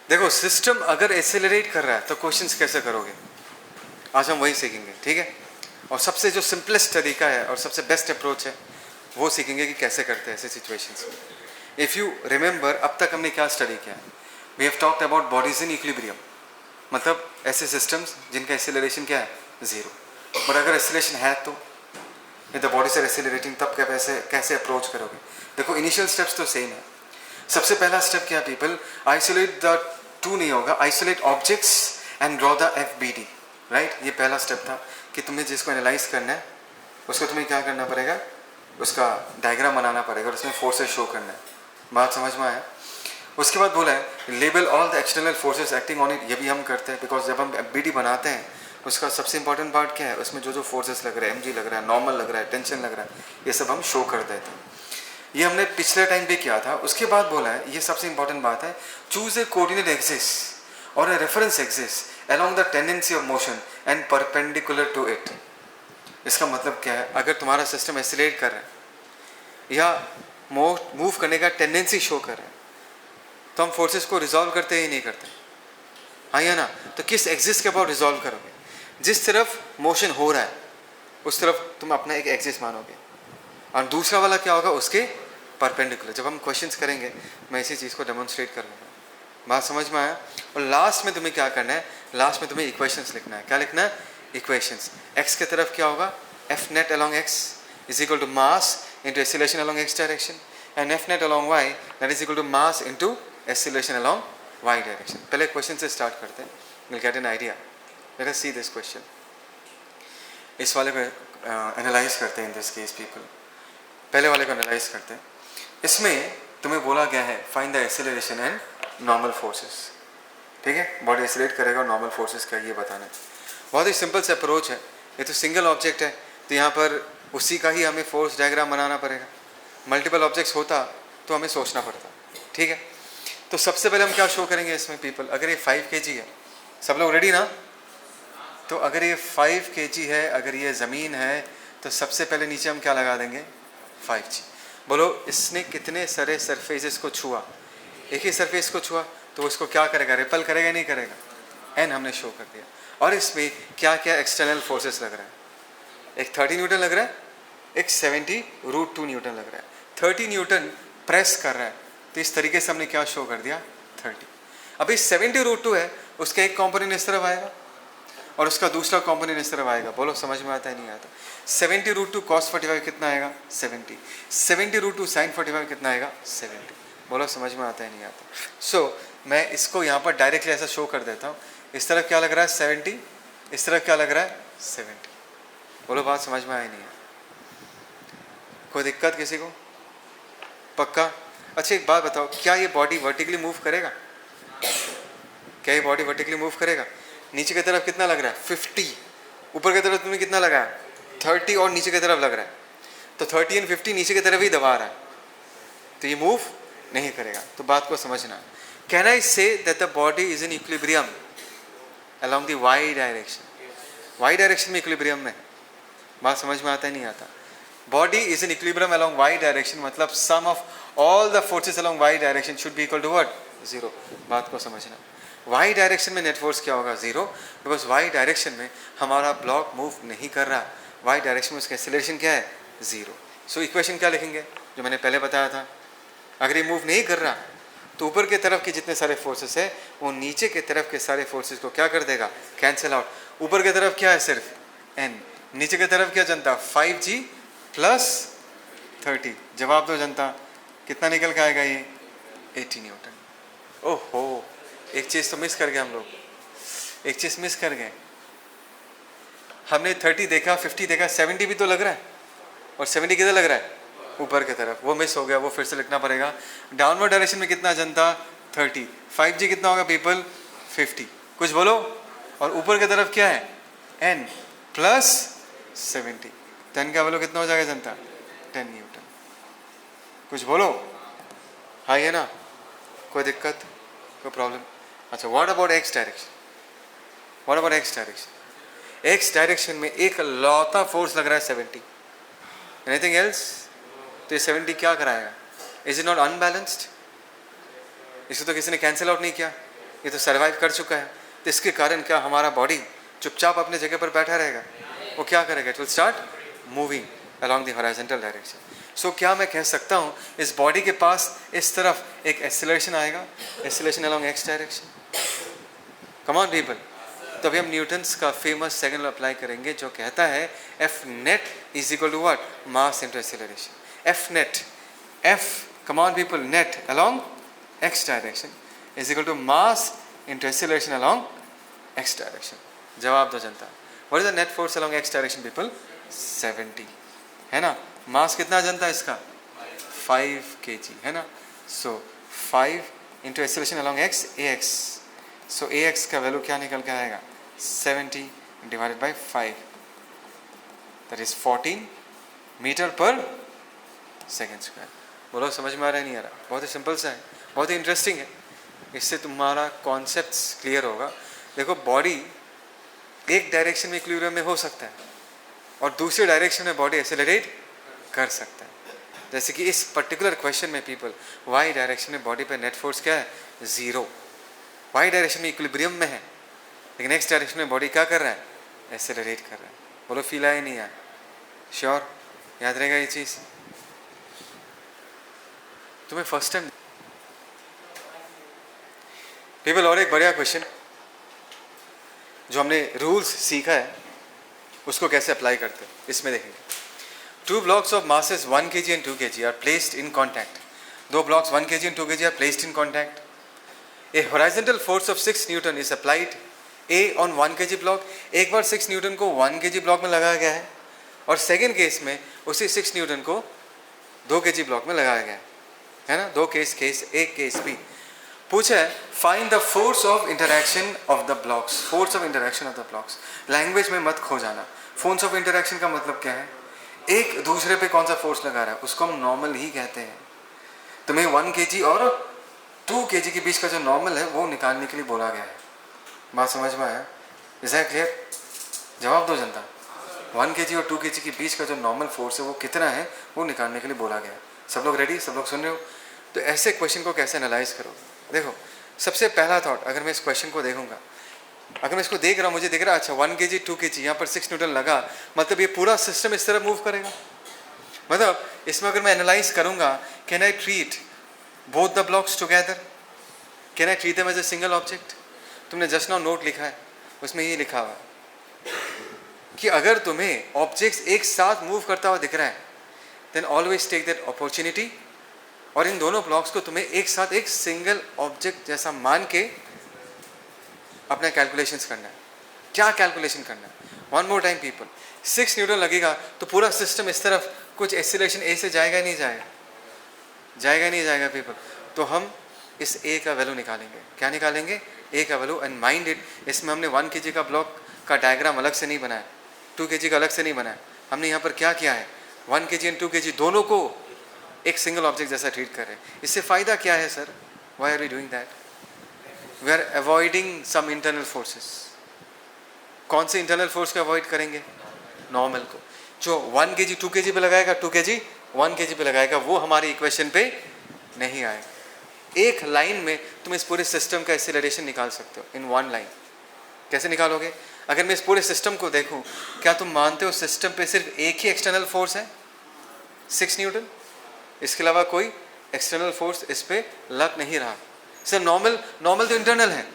देखो सिस्टम अगर एक्सेलरेट कर रहा है तो क्वेश्चंस कैसे करोगे, आज हम वही सीखेंगे, ठीक है। और सबसे जो सिंपलेस्ट तरीका है और सबसे बेस्ट अप्रोच है वो सीखेंगे कि कैसे करते हैं ऐसे सिचुएशंस में। इफ़ यू रिमेंबर, अब तक हमने क्या स्टडी किया, we have talked about bodies in equilibrium, मतलब ऐसे सिस्टम्स जिनका एक्सेलरेशन क्या है, जीरो। बट अगर एक्सेलरेशन है तो द बॉडीज आर एक्सेलरेटिंग, तब क्या कैसे अप्रोच करोगे। देखो इनिशियल स्टेप्स तो सेम है। सबसे पहला स्टेप क्या पीपल, आइसोलेट द टू नहीं होगा, isolate objects and draw the FBD, right. ये पहला स्टेप था कि तुम्हें जिसको एनालाइज करना है उसको तुम्हें क्या करना पड़ेगा, उसका डायग्राम बनाना पड़ेगा और उसमें फोर्सेस शो करना है। बात समझ में आया। उसके बाद बोला है label all the external forces acting on it, ये भी हम करते हैं बिकॉज जब हम FBD बनाते हैं उसका सबसे इंपॉर्टेंट पार्ट क्या है, उसमें जो जो फोर्सेस लग रहे हैं, MG लग रहा है, नॉर्मल लग रहा है, टेंशन लग रहा है, ये सब हम शो कर देते हैं। ये हमने पिछले टाइम पे किया था। उसके बाद बोला है, ये सबसे इंपॉर्टेंट बात है, चूज ए कोऑर्डिनेट एक्सिस और a reference axis along the tendency of motion and perpendicular to it. इसका मतलब क्या है, अगर तुम्हारा सिस्टम एक्सेलरेट कर रहा है या मूव करने का टेंडेंसी शो कर रहा है तो हम फोर्सेस को रिजॉल्व करते ही नहीं करते, हाँ या ना। तो किस एक्सिस के अबाउट रिजॉल्व करोगे, जिस तरफ मोशन हो रहा है उस तरफ तुम अपना एक एक्सिस मानोगे और दूसरा वाला क्या होगा, उसके परपेंडिकुलर। जब हम क्वेश्चंस करेंगे मैं इसी चीज़ को डेमोन्स्ट्रेट करूँगा। बात समझ में आया। और लास्ट में तुम्हें क्या करना है, लास्ट में तुम्हें इक्वेशंस लिखना है। क्या लिखना है, इक्वेशंस। एक्स की तरफ क्या होगा, F net along x is equal to mass into acceleration along x direction and F net along y that is equal to mass into acceleration along y direction। पहले क्वेश्चन से start करते हैं, we'll get an idea। Let us see this question। इस वाले को analyse करते हैं। इन this case people पहले वाले को एनालाइज करते हैं। इसमें तुम्हें बोला गया है find the acceleration and normal forces, ठीक है। बॉडी एक्सेलरेट करेगा और नॉर्मल फोर्सेस का ये बताना है। बहुत ही सिंपल से अप्रोच है। ये तो सिंगल ऑब्जेक्ट है तो यहाँ पर उसी का ही हमें फोर्स डायग्राम बनाना पड़ेगा। मल्टीपल ऑब्जेक्ट्स होता तो हमें सोचना पड़ता, ठीक है। तो सबसे पहले हम क्या शो करेंगे इसमें पीपल, अगर ये 5 kg है, सब लोग रेडी ना, तो अगर ये 5 kg है, अगर ये ज़मीन है तो सबसे पहले नीचे हम क्या लगा देंगे, 5G। बोलो इसने कितने सारे सरफेसेस को छुआ, एक ही सरफेस को छुआ तो उसको क्या करेगा, रिपल करेगा नहीं करेगा, N हमने शो कर दिया। और इसमें क्या क्या एक्सटर्नल फोर्सेस लग रहा है, एक 30 न्यूटन लग रहा है, एक 70√2 न्यूटन लग रहा है। 30 न्यूटन प्रेस कर रहा है तो इस तरीके से हमने क्या शो कर दिया, 30। अभी 70√2 है, उसका एक कॉम्पोनेंट इस तरफ आएगा और उसका दूसरा कॉम्पोनेंट इस तरफ आएगा। बोलो समझ में आता है नहीं आता। 70√2 cos 45 कितना आएगा, 70। 70√2 sin 45 कितना आएगा, 70। बोलो समझ में आता है नहीं आता। सो मैं इसको यहाँ पर डायरेक्टली ऐसा शो कर देता हूँ। इस तरफ क्या लग रहा है, 70, इस तरफ क्या लग रहा है, 70। बोलो बात समझ में आई नहीं है, कोई दिक्कत किसी को, पक्का। अच्छा एक बात बताओ, क्या ये बॉडी वर्टिकली मूव करेगा, क्या ये बॉडी वर्टिकली मूव करेगा। नीचे की तरफ कितना लग रहा है, 50। ऊपर की तरफ तुम्हें कितना लगा है, 30 और नीचे की तरफ लग रहा है तो 30 और 50 नीचे की तरफ ही दबा रहा है तो ये मूव नहीं करेगा। तो बात को समझना। Can I say that the body is in equilibrium along the y direction, y direction में इक्विलिब्रियम में। बात समझ में आता है नहीं आता। Body is in equilibrium along y direction मतलब sum of all the forces along y direction should be equal to what, 0। बात को समझना। y डायरेक्शन में नेट फोर्स क्या होगा, 0, बिकॉज y डायरेक्शन में हमारा ब्लॉक मूव नहीं कर रहा। y डायरेक्शन में उसका एक्सेलरेशन क्या है, 0। सो इक्वेशन क्या लिखेंगे, जो मैंने पहले बताया था। अगर ये मूव नहीं कर रहा तो ऊपर के तरफ के जितने सारे फोर्सेस है वो नीचे के तरफ के सारे फोर्सेस को क्या कर देगा, कैंसिल आउट। ऊपर की तरफ क्या है, सिर्फ n, नीचे की तरफ क्या जनता, 5G प्लस 30। जवाब दो जनता, कितना निकल के आएगा ये, 80 न्यूटन। ओहो एक चीज़ तो मिस कर गए हम लोग, एक चीज़ मिस कर गए। हमने 30 देखा, 50 देखा, 70 भी तो लग रहा है और 70 किधर लग रहा है, ऊपर की तरफ, वो मिस हो गया, वो फिर से लिखना पड़ेगा। डाउनवर्ड डायरेक्शन में कितना जनता, 30। 5G कितना होगा पीपल, 50। कुछ बोलो। और ऊपर की तरफ क्या है, n प्लस 70। 10 का बोलो कितना हो जाएगा जनता, 10 न्यूटन। कुछ बोलो, हाँ है ना, कोई दिक्कत, कोई प्रॉब्लम। अच्छा what about x direction, what about x direction. x direction में एक लौता फोर्स लग रहा है 70, एनीथिंग एल्स। तो ये 70 क्या कराएगा, इज इट नॉट अनबैलेंस्ड, इसे तो किसी ने कैंसिल आउट नहीं किया। ये तो सर्वाइव कर चुका है, तो इसके कारण क्या हमारा बॉडी चुपचाप अपने जगह पर बैठा रहेगा? वो क्या करेगा? It will start moving along the horizontal direction. So क्या मैं कह सकता हूँ इस बॉडी के पास इस तरफ एक एक्सेलरेशन आएगा, acceleration along X direction. Come on people. तो अभी हम न्यूटन्स का फेमस सेकंड लॉ अप्लाई करेंगे जो कहता है F net is equal to what? Mass into acceleration. F net, F come on people, net along X direction is equal to mass into acceleration along X direction. जवाब दो जनता. What is the net force along X direction people? 70 है ना. मास कितना जनता इसका? 5 kg है ना. So 5 into acceleration along X, A X. So A X का वैल्यू क्या निकल के आएगा? 70 divided by 5, that is 14 metre पर सेकेंड स्क्वायर. बोलो समझ में आ रहा है नहीं आ रहा? बहुत ही सिंपल सा है, बहुत ही इंटरेस्टिंग है. इससे तुम्हारा कॉन्सेप्ट क्लियर होगा. देखो बॉडी एक डायरेक्शन में इक्विलिब्रियम में हो सकता है और दूसरे डायरेक्शन में बॉडी एक्सेलरेट कर सकता है. जैसे कि इस पर्टिकुलर क्वेश्चन में पीपल वाई डायरेक्शन में बॉडी पे नेट फोर्स क्या है? 0. वाई डायरेक्शन में इक्विलिब्रियम में है, लेकिन नेक्स्ट डायरेक्शन में बॉडी क्या कर रहा है? एक्सेलरेट कर रहा है. बोलो फील आया नहीं आया? श्योर याद रहेगा ये चीज़ तुम्हें फर्स्ट टाइम पीपल. और एक बढ़िया क्वेश्चन जो हमने रूल्स सीखा है उसको कैसे अप्लाई करते हैं इसमें देखेंगे. 2 blocks of masses 1 kg and 2 kg are placed in contact. 2 blocks 1 kg and 2 kg are placed in contact. A horizontal force of 6 Newton is applied A on 1 kg block. एक बार 6 Newton को 1 kg block में लगाया गया है और second case में उसी 6 Newton को 2 kg ब्लॉक में लगाया गया है ना. दो केस ए केस बी. पूछा है find the force of interaction of the blocks. Force of interaction of the blocks. Language में मत खो जाना. फोर्स ऑफ इंटरेक्शन का मतलब क्या है? एक दूसरे पे कौन सा फोर्स लगा रहा है उसको हम नॉर्मल ही कहते हैं. तुम्हें 1 kg और 2 kg के बीच का जो नॉर्मल है वो निकालने के लिए बोला गया है. बात समझ में आया? Is that clear? जवाब दो जनता. 1 kg और 2 kg के बीच का जो नॉर्मल फोर्स है वो कितना है वो निकालने के लिए बोला गया है. सब लोग रेडी? सब लोग सुन रहे हो? तो ऐसे क्वेश्चन को कैसे एनालाइज करो. देखो सबसे पहला थॉट, अगर मैं इस क्वेश्चन को देखूंगा, अगर मैं इसको देख रहा हूँ, मुझे दिख रहा है अच्छा 1 kg 2 kg यहाँ पर 6 न्यूटन लगा, मतलब ये पूरा सिस्टम इस तरह मूव करेगा. मतलब इसमें अगर मैं एनालाइज करूँगा, can I treat both the blocks together? Can I treat them as a single object? तुमने जस्ट नाउ नोट लिखा है, उसमें ये लिखा हुआ है कि अगर तुम्हें ऑब्जेक्ट्स एक साथ मूव करता हुआ दिख रहा है then always take that opportunity और इन दोनों ब्लॉक्स को तुम्हें एक साथ एक सिंगल ऑब्जेक्ट जैसा मान के अपना कैलकुलेशंस करना है. क्या कैलकुलेशन करना है? One more time people. 6 Newton लगेगा तो पूरा सिस्टम इस तरफ कुछ एक्सीलरेशन ए से जाएगा नहीं जाएगा? जाएगा नहीं जाएगा पीपल. तो हम इस ए का वैल्यू निकालेंगे. क्या निकालेंगे? ए का वैल्यू. एंड माइंड इट, इसमें हमने 1 kg का ब्लॉक का डायग्राम अलग से नहीं बनाया, 2 kg का अलग से नहीं बनाया. हमने यहाँ पर क्या किया है? 1 kg एंड 2 kg दोनों को एक सिंगल ऑब्जेक्ट जैसा ट्रीट कर रहे हैं. इससे फ़ायदा क्या है sir? Why are we doing that? We are avoiding some internal forces. कौन से इंटरनल फोर्स को अवॉइड करेंगे? नॉर्मल को. जो 1 kg 2 kg पे लगाएगा, 2 kg 1 kg पे लगाएगा, वो हमारी इक्वेशन पे नहीं आएगा. एक लाइन में तुम इस पूरे सिस्टम का एक्सेलरेशन निकाल सकते हो इन वन लाइन. कैसे निकालोगे? अगर मैं इस पूरे सिस्टम को देखूं, क्या तुम मानते हो सिस्टम पे सिर्फ एक ही एक्सटर्नल फोर्स है 6 न्यूटन? इसके अलावा कोई एक्सटर्नल फोर्स इस पे लग नहीं रहा. सर नॉर्मल तो इंटरनल है,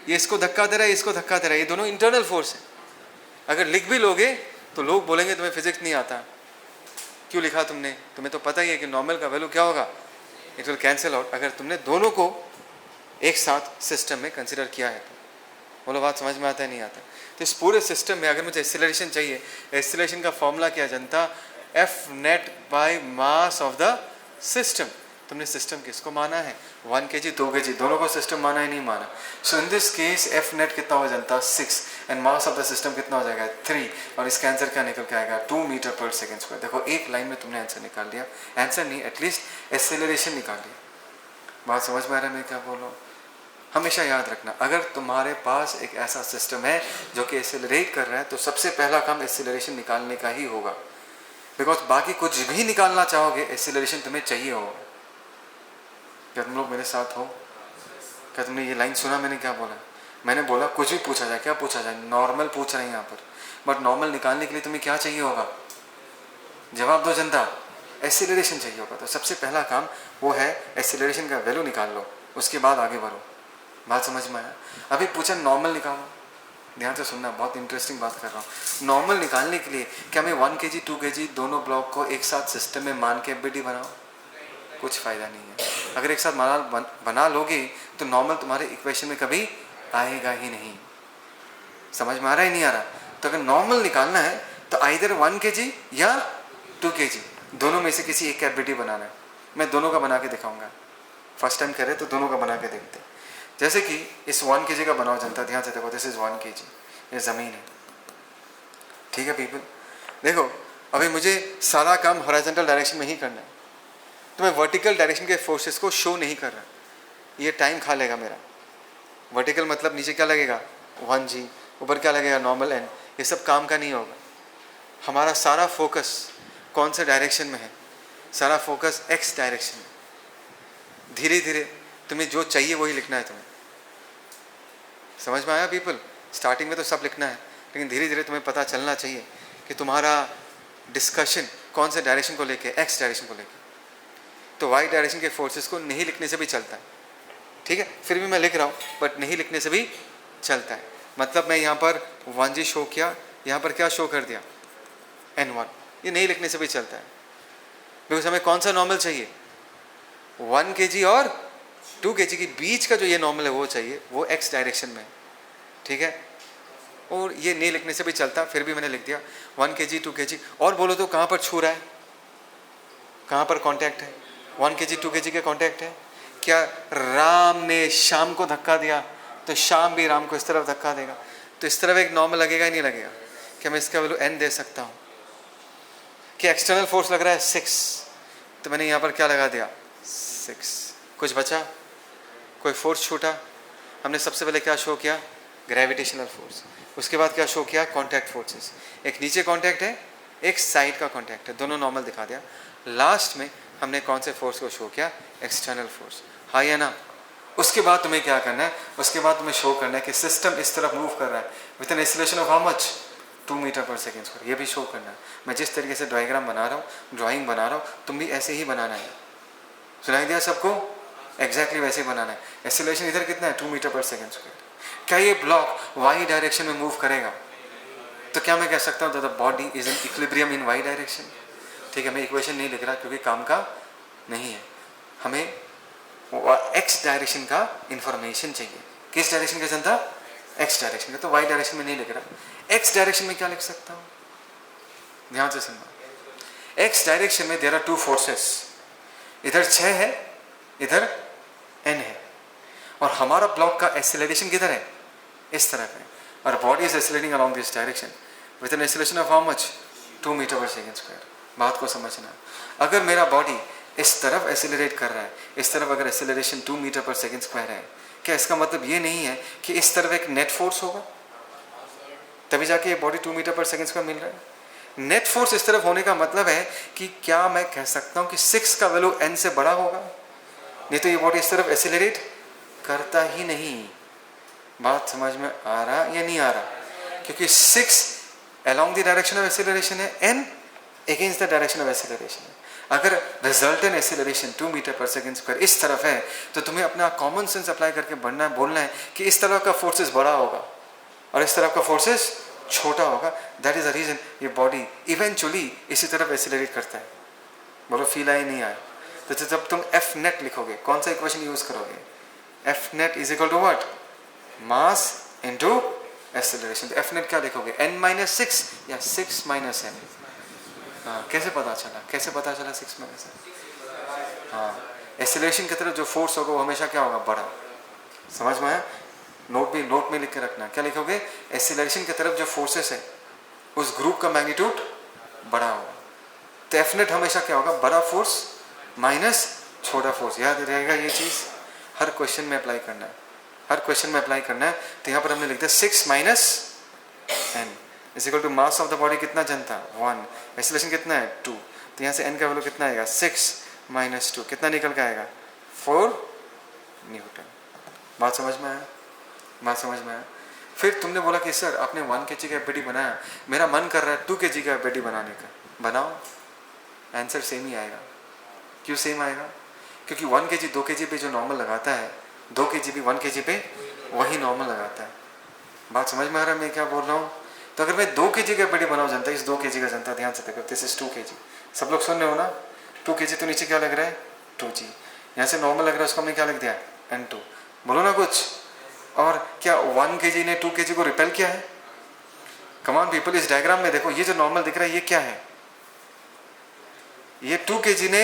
ये इसको धक्का दे रहा है, इसको धक्का दे रहा है, ये दोनों इंटरनल फोर्स है. अगर लिख भी लोगे तो लोग बोलेंगे तुम्हें फिजिक्स नहीं आता. क्यों लिखा तुमने? तुम्हें तो पता ही है कि नॉर्मल का वैल्यू क्या होगा, इट विल कैंसिल आउट. अगर तुमने दोनों को एक साथ सिस्टम में कंसिडर किया है तो बोलो बात समझ में आता है नहीं आता? तो इस पूरे सिस्टम में अगर मुझे एक्सीलरेशन चाहिए, एक्सीलरेशन का फॉर्मूला क्या जनता? F net bye mass of the system. तुमने सिस्टम किसको माना है? 1 kg 2 kg दोनों को सिस्टम माना है नहीं माना? So in this case F net कितना हो जनता? 6 and mass of the system कितना हो जाएगा? 3. और इसका आंसर क्या निकल के आएगा? 2 मीटर पर सेकेंड स्क्वायर. देखो एक लाइन में तुमने आंसर निकाल लिया. आंसर नहीं, एटलीस्ट एक्सेलरेशन निकाल लिया. बात समझ में आ रहा है मैं क्या बोल रहा हूँ? हमेशा याद रखना, अगर तुम्हारे पास एक ऐसा सिस्टम है जो कि एक्सेलरेट कर रहा है तो सबसे पहला काम एक्सेलरेशन निकालने का ही होगा. बिकॉज बाकी कुछ भी निकालना चाहोगे एक्सेलरेशन तुम्हें चाहिए होगा. क्या तुम लोग मेरे साथ हो? क्या तुमने ये लाइन सुना मैंने क्या बोला? मैंने बोला कुछ भी पूछा जाए, क्या पूछा जाए, नॉर्मल पूछ रहे हैं यहाँ पर, बट नॉर्मल निकालने के लिए तुम्हें क्या चाहिए होगा? जवाब दो जनता, एसिलरेशन चाहिए होगा। तो सबसे पहला काम वो है एसिलरेशन का वैल्यू निकाल लो, उसके बाद आगे बढ़ो। बात समझ में आया? अभी पूछा नॉर्मल निकालो, ध्यान से सुनना, बहुत इंटरेस्टिंग बात कर रहा हूँ। नॉर्मल निकालने के लिए क्या मैं 1 kg 2 kg दोनों ब्लॉक को एक साथ सिस्टम में मान के एफबीडी बनाऊँ? कुछ फ़ायदा नहीं है। अगर एक साथ बना लोगे तो नॉर्मल तुम्हारे इक्वेशन में कभी आएगा ही नहीं। समझ में आ रहा है नहीं आ रहा? तो अगर नॉर्मल निकालना है तो आइदर 1 kg या 2 kg दोनों में से किसी एक का एफबीडी बनाना है। मैं दोनों का बना के दिखाऊंगा। फर्स्ट टाइम करें तो दोनों का बना के देखते हैं। जैसे कि इस 1 kg का बनाओ जनता, ध्यान से देखो, दिस इज 1 kg, ये ज़मीन है, ठीक है पीपल। देखो अभी मुझे सारा काम हॉरिजॉन्टल डायरेक्शन में ही करना है, तो मैं वर्टिकल डायरेक्शन के फोर्सेस को शो नहीं कर रहा, ये टाइम खा लेगा मेरा। वर्टिकल मतलब नीचे क्या लगेगा 1g, ऊपर क्या लगेगा नॉर्मल n, ये सब काम का नहीं होगा। हमारा सारा फोकस कौन से डायरेक्शन में है? सारा फोकस x डायरेक्शन में। धीरे धीरे तुम्हें जो चाहिए वही लिखना है तुम्हें। समझ में आया पीपल? स्टार्टिंग में तो सब लिखना है, लेकिन धीरे धीरे तुम्हें पता चलना चाहिए कि तुम्हारा डिस्कशन कौन से डायरेक्शन को लेके, एक्स डायरेक्शन को लेके। तो वाई डायरेक्शन के फोर्सेस को नहीं लिखने से भी चलता है, ठीक है? फिर भी मैं लिख रहा हूँ, बट नहीं लिखने से भी चलता है। मतलब मैं यहाँ पर 1g शो किया, यहाँ पर क्या शो कर दिया n1, ये नहीं लिखने से भी चलता है। बिकॉज हमें कौन सा नॉर्मल चाहिए? 1 kg और 2 kg के बीच का जो ये नॉर्मल है वो चाहिए, वो x डायरेक्शन में, ठीक है? और ये नहीं लिखने से भी चलता, फिर भी मैंने लिख दिया 1 kg 2 kg। और बोलो तो कहाँ पर छू रहा है, कहाँ पर कांटेक्ट है? 1 kg 2 kg के कांटेक्ट है। क्या राम ने श्याम को धक्का दिया तो श्याम भी राम को इस तरफ धक्का देगा, तो इस तरफ एक नॉर्मल लगेगा ही नहीं लगेगा? क्या मैं इसका वैल्यू n दे सकता हूँ? कि एक्सटर्नल फोर्स लग रहा है 6, तो मैंने यहाँ पर क्या लगा दिया 6। कुछ बचा? कोई फोर्स छूटा? हमने सबसे पहले क्या शो किया? Gravitational force. उसके बाद क्या शो किया? Contact forces. एक नीचे कॉन्टैक्ट है, एक साइड का कॉन्टैक्ट है, दोनों नॉर्मल दिखा दिया। लास्ट में हमने कौन से फोर्स को शो किया? External force. हाँ या ना? उसके बाद तुम्हें क्या करना है? उसके बाद तुम्हें शो करना है कि सिस्टम इस तरफ मूव कर रहा है with an acceleration of how much? 2 metre पर सेकेंड स्क्वायर। ये भी शो करना है। मैं जिस तरीके से डायग्राम बना रहा हूँ, ड्राइंग बना रहा हूँ, तुम भी ऐसे ही बनाना है। सुनाई दिया सबको? एग्जैक्टली वैसे ही बनाना है। एक्सीलरेशन इधर कितना है? 2 मीटर पर सेकेंड स्क्वायर। क्या ये ब्लॉक वाई डायरेक्शन में मूव करेगा? तो क्या मैं कह सकता हूँ the body is in equilibrium in Y direction? ठीक है, मैं इक्वेशन नहीं लिख रहा क्योंकि काम का नहीं है। हमें एक्स डायरेक्शन का इंफॉर्मेशन चाहिए। किस डायरेक्शन का जनता? एक्स डायरेक्शन का। तो वाई डायरेक्शन में नहीं लिख रहा। एक्स डायरेक्शन में क्या लिख सकता हूँ? ध्यान से सुनना। एक्स डायरेक्शन में देयर आर 2 फोर्सेस। इधर 6 है, इधर n है, और हमारा ब्लॉक का एक्सेलरेशन किधर है? इस तरफ है, और body is accelerating along this direction with an acceleration of how much? 2 metre पर सेकेंड स्क्वायर। बात को समझना। अगर मेरा बॉडी इस तरफ एक्सेलरेट कर रहा है, इस तरफ अगर एक्सेलरेशन 2 मीटर पर सेकेंड स्क्वायर है, क्या इसका मतलब ये नहीं है कि इस तरफ एक नेट फोर्स होगा तभी जाके ये बॉडी 2 मीटर पर सेकेंड स्क्वायर मिल रहा है? नेट फोर्स इस तरफ होने का मतलब है कि क्या मैं कह सकता हूँ कि 6 का वैल्यू n से बड़ा होगा? नहीं तो ये बॉडी इस तरफ एक्सेलरेट करता ही नहीं। बात समझ में आ रहा या नहीं आ रहा? क्योंकि 6 along the direction of acceleration है, n against the direction of acceleration है। अगर रिजल्टेंट एक्सेलरेशन 2 मीटर पर सेकेंड स्क्वायर इस तरफ है, तो तुम्हें अपना कॉमन सेंस अप्लाई करके बोलना है कि इस तरफ का फोर्सेस बड़ा होगा और इस तरफ का फोर्सेस छोटा होगा। दैट इज द रीजन ये बॉडी इवेंचुअली इसी तरफ एक्सेलरेट करता है। बोलो फील आया नहीं आया? तो जब तुम एफ नेट लिखोगे, कौन सा इक्वेशन यूज करोगे? F net is equal to what? Mass into acceleration. तो एफ नेट क्या लिखोगे? n-6 या 6 - n? हाँ, कैसे पता चला? कैसे पता चला 6 - n? हाँ, एक्सेलरेशन की तरफ जो फोर्स होगा वो हमेशा क्या होगा? बड़ा। समझ में आया? नोट में लिख के रखना। क्या लिखोगे? एक्सेलरेशन की तरफ जो फोर्सेस है उस ग्रुप का मैग्नीट्यूड बड़ा होगा। तो एफ नेट हमेशा क्या होगा? बड़ा फोर्स माइनस छोटा फोर्स। याद रहेगा ये चीज़? हर क्वेश्चन में अप्लाई करना है, हर क्वेश्चन में अप्लाई करना है। तो यहाँ पर हमने लिख दिया 6 - n is equal to mass of the body कितना जनता? 1। एक्सेलरेशन कितना है? 2। तो यहाँ से n का वैल्यू कितना आएगा? 6 - 2 कितना निकल के आएगा? 4 न्यूटन। बात समझ में आया? बात समझ में आया? फिर तुमने बोला कि सर आपने 1 kg का एफबीडी बनाया, मेरा मन कर रहा है 2 kg का एफबीडी बनाने का, बनाओ, आंसर सेम ही आएगा। क्यों सेम आएगा? क्योंकि 1 kg 2 kg पे जो नॉर्मल लगाता है, 2 kg भी 1 kg पे वही नॉर्मल लगाता है। बात समझ में आ रहा है मैं क्या बोल रहा हूँ? तो अगर मैं 2 kg का एफबीडी बनाऊँ जनता, इस 2 kg का जनता ध्यान से देखो, दिस इज 2 kg, सब लोग सुन रहे हो ना? 2 kg तो नीचे क्या लग रहा है? 2g, यहाँ से नॉर्मल लग रहा है, उसको हमने क्या लग दिया? n2। बोलो ना कुछ। और क्या 1 kg ने 2 kg को रिपेल किया है? कमान पीपल, इस डायग्राम में देखो, ये जो नॉर्मल दिख रहा है ये क्या है? ये 2 kg ने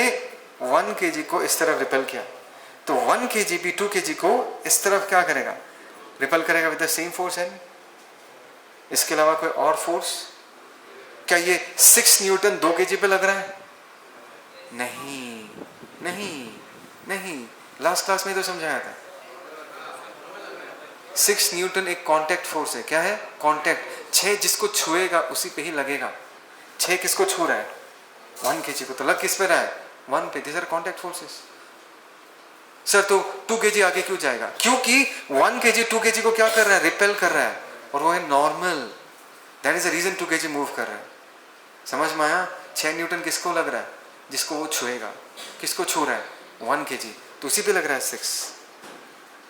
1 kg को इस तरफ रिपेल किया, तो 1 kg भी 2 kg को इस तरफ क्या करेगा? रिपेल करेगा with the same force n। इसके अलावा कोई और फोर्स? क्या ये 6 न्यूटन 2 kg पे लग रहा है? नहीं नहीं नहीं, लास्ट क्लास में तो समझाया था। 6 न्यूटन एक कांटेक्ट फोर्स है। क्या है? कांटेक्ट। 6 जिसको छुएगा उसी पे ही लगेगा। 6 किसको छू रहा है? 1 kg को, तो लग किस पे रहा है? 1 पे। This are contact forces. Sir तो 2 kg आगे क्यों जाएगा? क्योंकि 1 kg 2 kg को क्या कर रहा है? रिपेल कर रहा है, और वो है normal. That is the reason 2 kg move कर रहा है। समझ में आया? 6 न्यूटन किसको लग रहा है? जिसको वो छुएगा। किसको छू रहा है? 1 kg, तो उसी पे लग रहा है 6।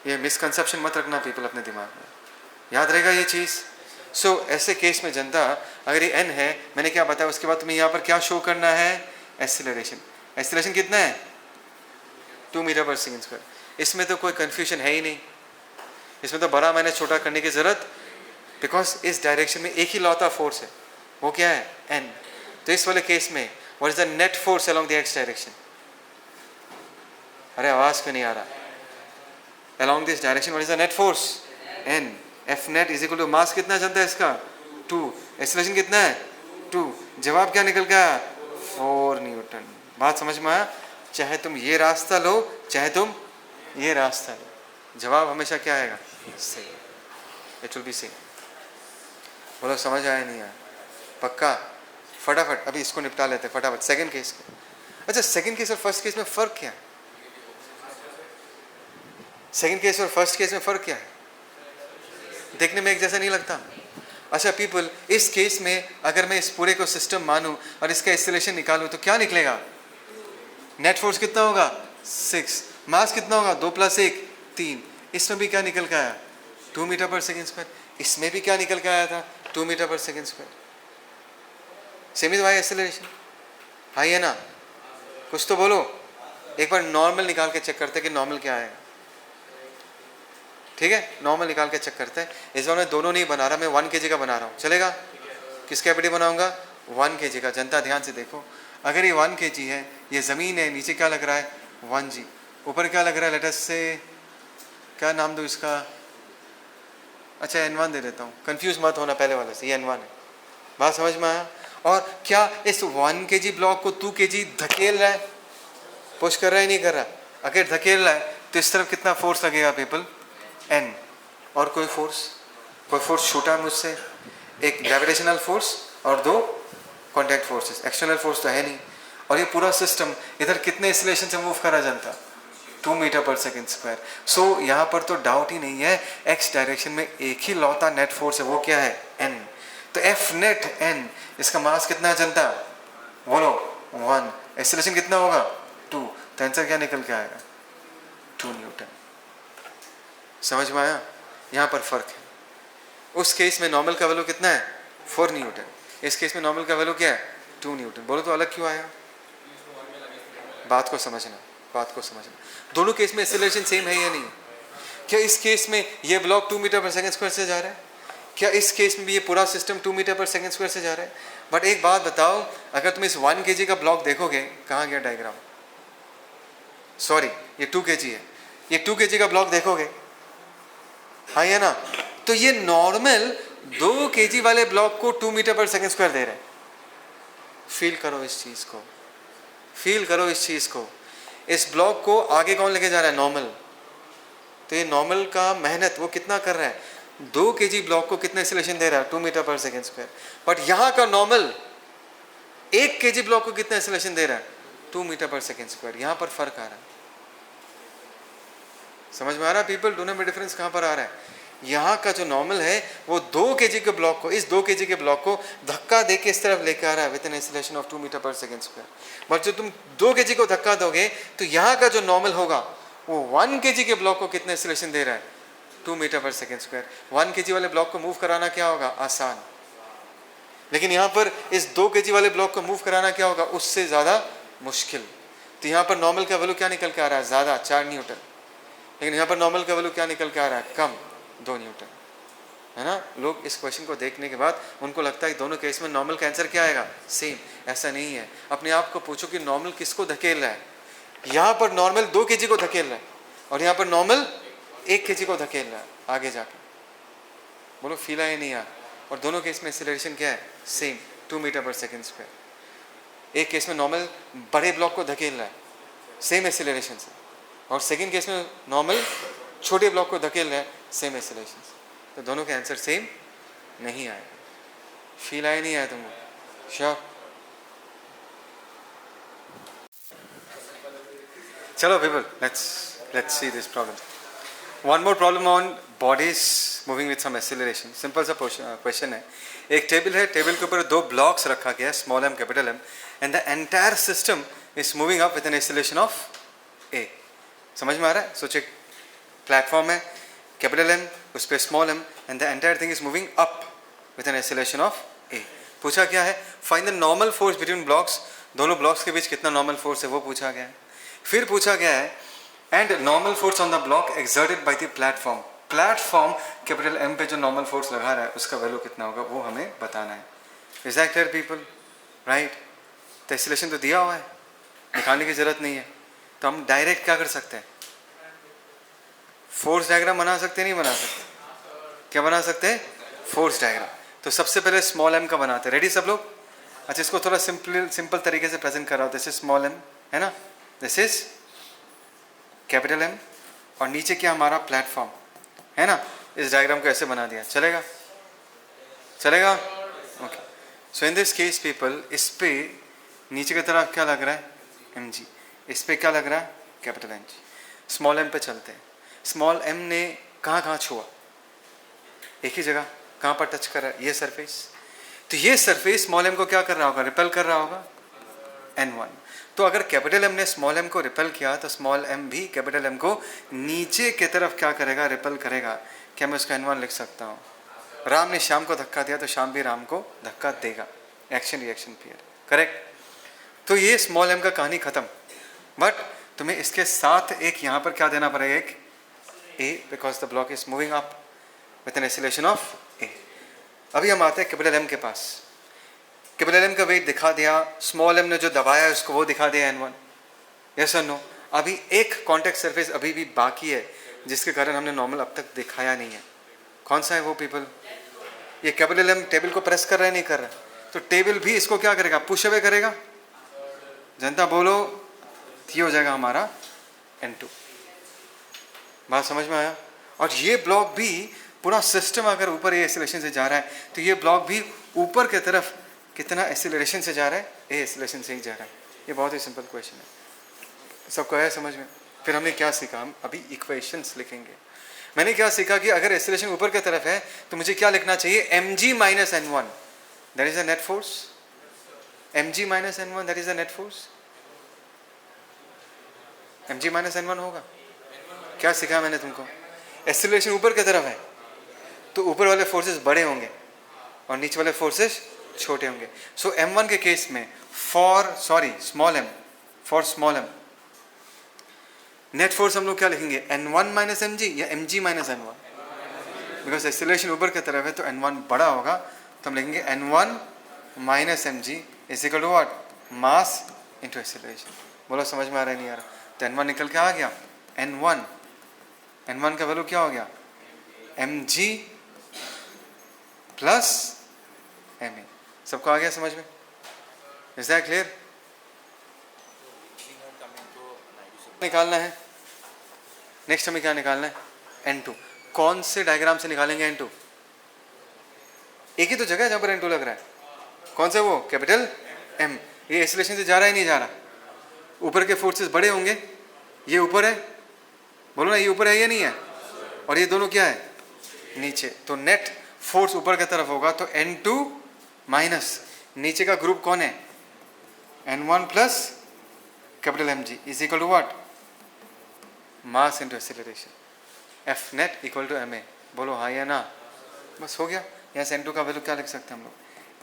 ये मिसकंसेप्शन मत रखना पीपल अपने दिमाग में, याद रहेगा ये चीज़। सो ऐसे केस में जनता, अगर ये n है, मैंने क्या बताया, उसके बाद तुम्हें यहाँ पर क्या शो करना है? एक्सीलरेशन। एक्सीलरेशन कितना है? 2 मीटर पर सेकेंड स्क्वायर। इसमें तो कोई कन्फ्यूजन है ही नहीं, इसमें तो बड़ा मैंने छोटा करने की जरूरत, बिकॉज इस डायरेक्शन में एक ही लौता फोर्स है, वो क्या है? n। तो इस वाले केस में what is the net force along the x direction? अरे आवाज क्यों नहीं आ रहा? along this direction what is the net force? n। f net is equal to mass कितना चलता है इसका? 2। एक्सीलरेशन कितना है? 2। जवाब क्या निकल गया? 4 न्यूटन। बात समझ में आया? चाहे तुम ये रास्ता लो, चाहे तुम ये रास्ता लो, जवाब हमेशा क्या आएगा? सही। It will be same. बोलो समझ आया नहीं आया? पक्का? फटाफट अभी इसको निपटा लेते हैं फटाफट। सेकंड केस का, अच्छा सेकंड केस और फर्स्ट केस में फर्क क्या है? सेकंड केस और फर्स्ट केस में फर्क क्या है? देखने में एक जैसा नहीं लगता? अच्छा पीपल, इस केस में अगर मैं इस पूरे को सिस्टम मानूं और इसका एक्सीलरेशन निकालूं तो क्या निकलेगा? नेट फोर्स कितना होगा? 6। मास कितना होगा? 2 + 1 3। इसमें भी क्या निकल के आया? 2 मीटर पर सेकेंड स्क्वायर। इसमें भी क्या निकल के आया था? 2 मीटर पर second square. Same is Y acceleration. हाँ है ना? कुछ तो बोलो। एक बार नॉर्मल निकाल के चेक करते कि नॉर्मल क्या आएगा। ठीक है, नॉर्मल निकाल के चेक करते हैं। इस बार मैं दोनों नहीं बना रहा, मैं 1 kg का बना रहा हूँ, चलेगा? किसका एफबीडी बनाऊंगा? 1 kg का। जनता ध्यान से देखो, अगर ये 1 kg है, ये ज़मीन है, नीचे क्या लग रहा है? 1g, ऊपर क्या लग रहा है? लेटस से क्या नाम दो इसका? अच्छा n1 दे देता हूँ, कंफ्यूज मत होना पहले वाले से, ये n1 है। बात समझ में आया? और क्या इस 1 kg ब्लॉक को 2 kg धकेल रहा है? पुश कर रहा है नहीं कर रहा? अगर धकेल रहा है तो इस तरफ कितना फोर्स लगेगा पीपल? n। और कोई फोर्स छूटा है मुझसे, एक ग्रेविटेशनल फोर्स और 2 कॉन्टैक्ट फोर्सेस। एक्सटर्नल फोर्स तो है नहीं। और ये पूरा सिस्टम इधर कितने एक्सीलरेशन से मूव करा जानता? 2 मीटर पर सेकेंड स्क्वायर। सो यहाँ पर तो डाउट ही नहीं है, एक्स डायरेक्शन में एक ही लौता नेट फोर्स है, वो क्या है? n। तो एफ नेट n, इसका मास कितना है जनता? बोलो 1। एक्सीलरेशन कितना होगा? 2। तो आंसर क्या निकल के आएगा? 2 न्यूटन। समझ में आया? यहाँ पर फर्क है। उस केस में नॉर्मल का वैल्यू कितना है? 4 न्यूटन। इस केस में नॉर्मल का वैल्यू क्या है? 2 न्यूटन। बोलो तो अलग क्यों आया? बात को समझना, बात को समझना। दोनों केस में एक्सीलरेशन सेम है या नहीं? क्या इस केस में ये ब्लॉक 2 मीटर पर सेकेंड स्क्वायर से जा रहा है? क्या इस केस में भी ये पूरा सिस्टम 2 मीटर पर सेकेंड स्क्वायर से जा रहा है? बट एक बात बताओ, अगर तुम इस 1 kg का ब्लॉक देखोगे, कहाँ गया डायग्राम? सॉरी, ये 2 kg है। ये 2 kg का ब्लॉक देखोगे, हाँ या ना? तो ये नॉर्मल 2 kg वाले ब्लॉक को 2 मीटर पर सेकेंड स्क्वायर दे रहे हैं। फील करो इस चीज को, फील करो इस चीज को। इस ब्लॉक को आगे कौन लेके जा रहा है? नॉर्मल। तो ये नॉर्मल का मेहनत वो कितना कर रहा है? 2 kg ब्लॉक को कितना एक्सीलरेशन दे रहा है? 2 मीटर पर सेकेंड स्क्वायर। बट यहाँ का नॉर्मल 1 kg ब्लॉक को कितना एक्सीलरेशन दे रहा है? 2 मीटर पर सेकेंड स्क्वायर। यहाँ पर फर्क आ रहा है। समझ में आ रहा है पीपल? दोनों में डिफरेंस कहाँ पर आ रहा है? यहाँ का जो नॉर्मल है वो 2 kg के ब्लॉक को, इस 2 kg के ब्लॉक को धक्का दे के इस तरफ लेकर आ रहा है with an acceleration of 2 metre पर सेकेंड स्क्वायर। बट जो तुम 2 kg को धक्का दोगे तो यहाँ का जो नॉर्मल होगा वो 1 kg के ब्लॉक को कितना एक्सीलरेशन दे रहा है? 2 मीटर पर सेकेंड स्क्वायर। 1 kg वाले ब्लॉक को मूव कराना क्या होगा? आसान। लेकिन यहाँ पर इस 2 kg वाले ब्लॉक को मूव कराना क्या होगा? उससे ज़्यादा मुश्किल। तो यहाँ पर नॉर्मल का वैल्यू क्या निकल के आ रहा है? ज़्यादा, 4 न्यूटन। लेकिन यहाँ पर नॉर्मल का वैल्यू क्या निकल के आ रहा है? कम, 2 न्यूटन। है ना? लोग इस क्वेश्चन को देखने के बाद उनको लगता है कि दोनों केस में नॉर्मल का आंसर क्या आएगा? सेम। ऐसा नहीं है। अपने आप को पूछो कि नॉर्मल किसको धकेल रहा है? यहाँ पर नॉर्मल 2 kg को धकेल रहा है और यहाँ पर नॉर्मल 1 kg को धकेल रहा है आगे जाके। बोलो फील आया नहीं यार? और दोनों केस में एक्सीलरेशन क्या है? सेम, 2 मीटर पर सेकेंड स्क्वायर। एक केस में नॉर्मल बड़े ब्लॉक को धकेल रहा है सेम एक्सीलरेशन से, और सेकेंड केस में नॉर्मल छोटे ब्लॉक को धकेल रहा है सेम एक्सीलरेशन से। तो दोनों के आंसर सेम नहीं आएगा। फील आया नहीं आया तुमको? श्योर? चलो people, let's see this problem. One more problem on bodies moving with some acceleration. Simple सा क्वेश्चन है। एक टेबल है, टेबल के ऊपर 2 ब्लॉक्स रखा गया, small m capital M, and the entire system is moving up with an acceleration of a। समझ में आ रहा है? सोचिए प्लेटफॉर्म है, कैपिटल M, उस पर small m, and the entire thing is moving up with an acceleration of a। पूछा क्या है? Find the normal force between blocks. दोनों ब्लॉक्स के बीच कितना नॉर्मल फोर्स है वो पूछा गया है। फिर पूछा गया है and normal force on the block exerted by the platform. Platform capital M पे जो नॉर्मल फोर्स लगा रहा है उसका वैल्यू कितना होगा वो हमें बताना है। Is that clear people? Right? तो एक्सीलरेशन तो दिया हुआ है, निकालने की जरूरत नहीं है। तो हम डायरेक्ट क्या कर सकते हैं? फोर्स डायग्राम बना सकते नहीं बना सकते? क्या बना सकते हैं? Force diagram. तो सबसे पहले स्मॉल m का बनाते हैं। रेडी सब लोग? अच्छा, इसको थोड़ा सिंपल तरीके से प्रेजेंट कर रहा हूँ। दिस इज स्मॉल m, है ना? दिस इज कैपिटल M, और नीचे क्या हमारा प्लेटफॉर्म है ना? इस डायग्राम को ऐसे बना दिया। चलेगा? चलेगा? Okay. So in this case people, इस पे नीचे की तरफ क्या लग रहा है? mg। इस पे क्या लग रहा है? Capital Mg। स्मॉल m पे चलते हैं। स्मॉल m ने कहाँ कहाँ छुआ? एक ही जगह। कहाँ पर टच कर रहा है? ये सरफेस। तो ये सरफेस स्मॉल m को क्या कर रहा होगा? रिपेल कर रहा होगा, n1। तो अगर कैपिटल M ने स्मॉल m को रिपेल किया तो स्मॉल m भी कैपिटल M को नीचे की तरफ क्या करेगा? रिपेल करेगा। क्या मैं उसका n1 लिख सकता हूँ? राम ने श्याम को धक्का दिया तो श्याम भी राम को धक्का देगा। Action reaction pair, correct? तो ये स्मॉल m का कहानी खत्म। बट तुम्हें इसके साथ एक यहाँ पर क्या देना पड़ेगा? एक a, because the block is moving up with an acceleration of a। अभी हम आते हैं कैपिटल M के पास। कैपिटल M का वेट दिखा दिया, स्मॉल m ने जो दबाया है उसको वो दिखा दिया n1। यस और नो? अभी एक कॉन्टेक्ट सरफेस अभी भी बाकी है जिसके कारण हमने नॉर्मल अब तक दिखाया नहीं है। कौन सा है वो पीपल? ये कैपिटल M टेबल को प्रेस कर रहा है नहीं कर रहा? तो टेबल भी इसको क्या करेगा? पुश अवे करेगा। जनता बोलो, ये हो जाएगा हमारा n2। बात समझ में आया? और ये ब्लॉक भी पूरा सिस्टम अगर ऊपर ये एक्सीलरेशन से जा रहा है तो ये ब्लॉक भी ऊपर की तरफ कितना एक्सीलरेशन से जा रहा है? ए एक्सीलरेशन से ही जा रहा है। ये बहुत ही सिंपल क्वेश्चन है। सबको आया समझ में? फिर हमने क्या सीखा? हम अभी इक्वेशंस लिखेंगे। मैंने क्या सीखा कि अगर एक्सीलरेशन ऊपर की तरफ है तो मुझे क्या लिखना चाहिए? mg minus n1, that is the net force. mg minus n1, that is the net force. mg minus n1 होगा। क्या सीखा मैंने तुमको? एक्सीलरेशन ऊपर की तरफ है तो ऊपर वाले फोर्सेस बड़े होंगे और नीचे वाले फोर्सेस छोटे होंगे। सो m1 के केस में स्मॉल m नेट फोर्स हम लोग क्या लिखेंगे? n1 माइनस mg या mg minus n1? Because acceleration ऊपर की तरफ है तो n1 बड़ा होगा, तो हम लिखेंगे n1 minus mg is equal to what? Mass into acceleration. बोलो समझ में आ रहा है नहीं आ रहा? तो n1 निकल के आ गया। n1 का वैल्यू क्या हो गया? mg plus ma। सबको आ गया समझ में? Is that clear? निकालना है नेक्स्ट, हमें क्या निकालना है? n2। कौन से डायग्राम से निकालेंगे n2? एक ही तो जगह है जहां पर n2 लग रहा है। कौन सा? वो कैपिटल M। ये एक्सीलरेशन से जा रहा है नहीं जा रहा? ऊपर के फोर्सेस बड़े होंगे, ये ऊपर है बोलो ना, ये ऊपर है या नहीं है, और ये दोनों क्या है, नीचे। तो नेट फोर्स ऊपर की तरफ होगा तो N2 माइनस नीचे का ग्रुप कौन है, N1 plus capital mg is equal to what, mass into acceleration, F net equal to ma। बोलो हाँ या ना, बस हो गया। यहाँ से N2 का वैल्यू क्या लिख सकते हैं हम लोग,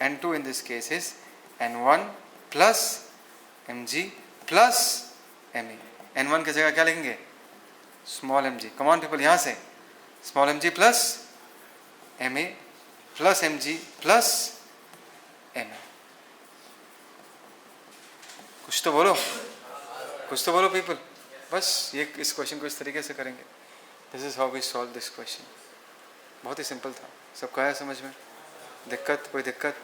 N2 in this case is N1 plus mg plus ma। N1 की जगह क्या लिखेंगे, स्मॉल mg। कमान पीपल, यहाँ से small mg plus ma plus mg plus ma। कुछ तो बोलो, कुछ तो बोलो पीपल। बस ये इस क्वेश्चन को इस तरीके से करेंगे। This is how we solve this question. बहुत ही सिंपल था, सबको आया समझ में, दिक्कत, कोई दिक्कत?